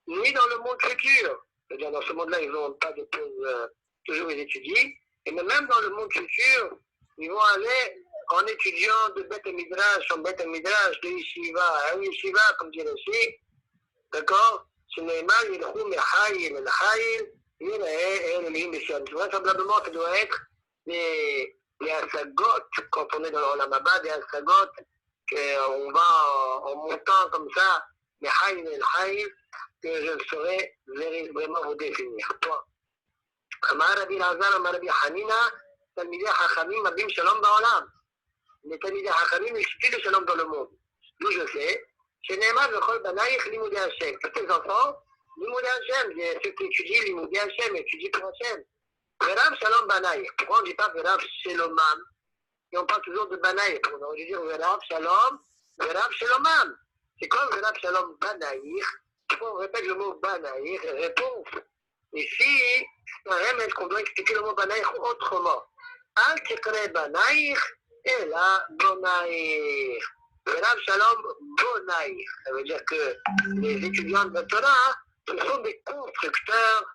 ni dans le monde futur. C'est-à-dire dans ce monde-là, ils n'ont pas de pause, toujours ils étudient. Et même dans le monde futur, ils vont aller en étudiant de Beth Midrash en Beth Midrash, de Yeshiva à Yeshiva, comme dit le Shik. D'accord? Ce n'est pas Yelchou Mechail El Haïl, Elohim Ben Sion. Vraisemblablement, ça doit être les asagot, quand on est dans l'Olam Haba, des asagot, qu'on va en montant comme ça, Mechail El Haïl, que je ne saurais vraiment vous définir. Toi. Amar Rabbi Lazar, Amar Rabbi Hanina, Talmidei Chachamim, Abim Shalom Ba'olam. Les Talmidei Chachamim, il suffit de Shalom dans le monde. D'où je sais. Chez Neymar, le Chol Banaïch, Limoudé Hachem. Tous les enfants, Limoudé Hachem. Ceux qui étudient Limoudé Hachem, étudient pour Hachem. Verav Shalom Banaïch. Pourquoi on ne dit pas Verav Shalomam? Et on parle toujours de Banaïch. On aurait dû dire Verav Shalom, Verav Shalomam. C'est comme Verav Shalom Banaïch. Pourquoi on répète le mot Banaïch? Réponse. Ici, c'est un remède qu'on doit expliquer le mot Banaïch autrement. Al Tikre Banaïch et la Bonaïch. Verav Shalom Bonaïch. Ça veut dire que les étudiants de Torah, ce sont des constructeurs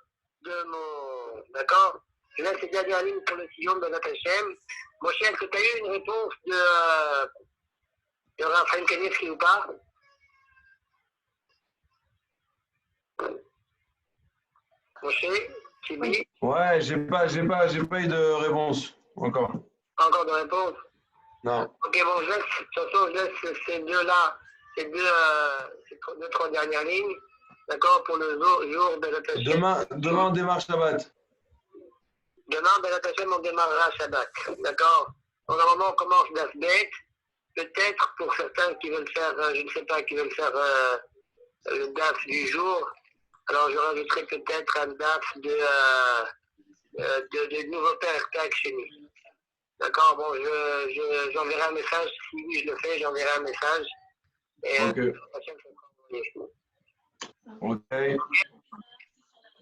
de mots. D'accord? Je laisse les dernières lignes pour le sillon de notre Hachem. Moshe, est-ce que tu as eu une réponse de Raphaël Kanievski ou pas? Moshe, Tibi? Ouais, j'ai pas eu de réponse encore. Encore de réponse? Non. Ok, bon, je laisse ces deux-là, ces deux, trois dernières lignes, d'accord, pour le jour de notre Hachem. Demain, on démarre Shabbat. Demain, Bezrat Hashem, on démarrera Shabbat, d'accord? Donc, à un moment, on commence d'Asbet. Peut-être pour certains qui veulent faire, je ne sais pas, qui veulent faire le DAF du jour. Alors, je rajouterai peut-être un DAF de nouveau père Tag chez nous. D'accord? Bon, j'enverrai un message. Si oui, je le fais, j'enverrai un message. Et Ok. Ok.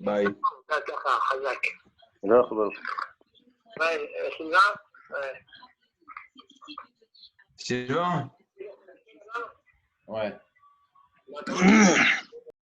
Bye. D'accord, Hazak. D'accord. Ouais, Sylvain? Ouais. Sylvain? Ouais. D'accord.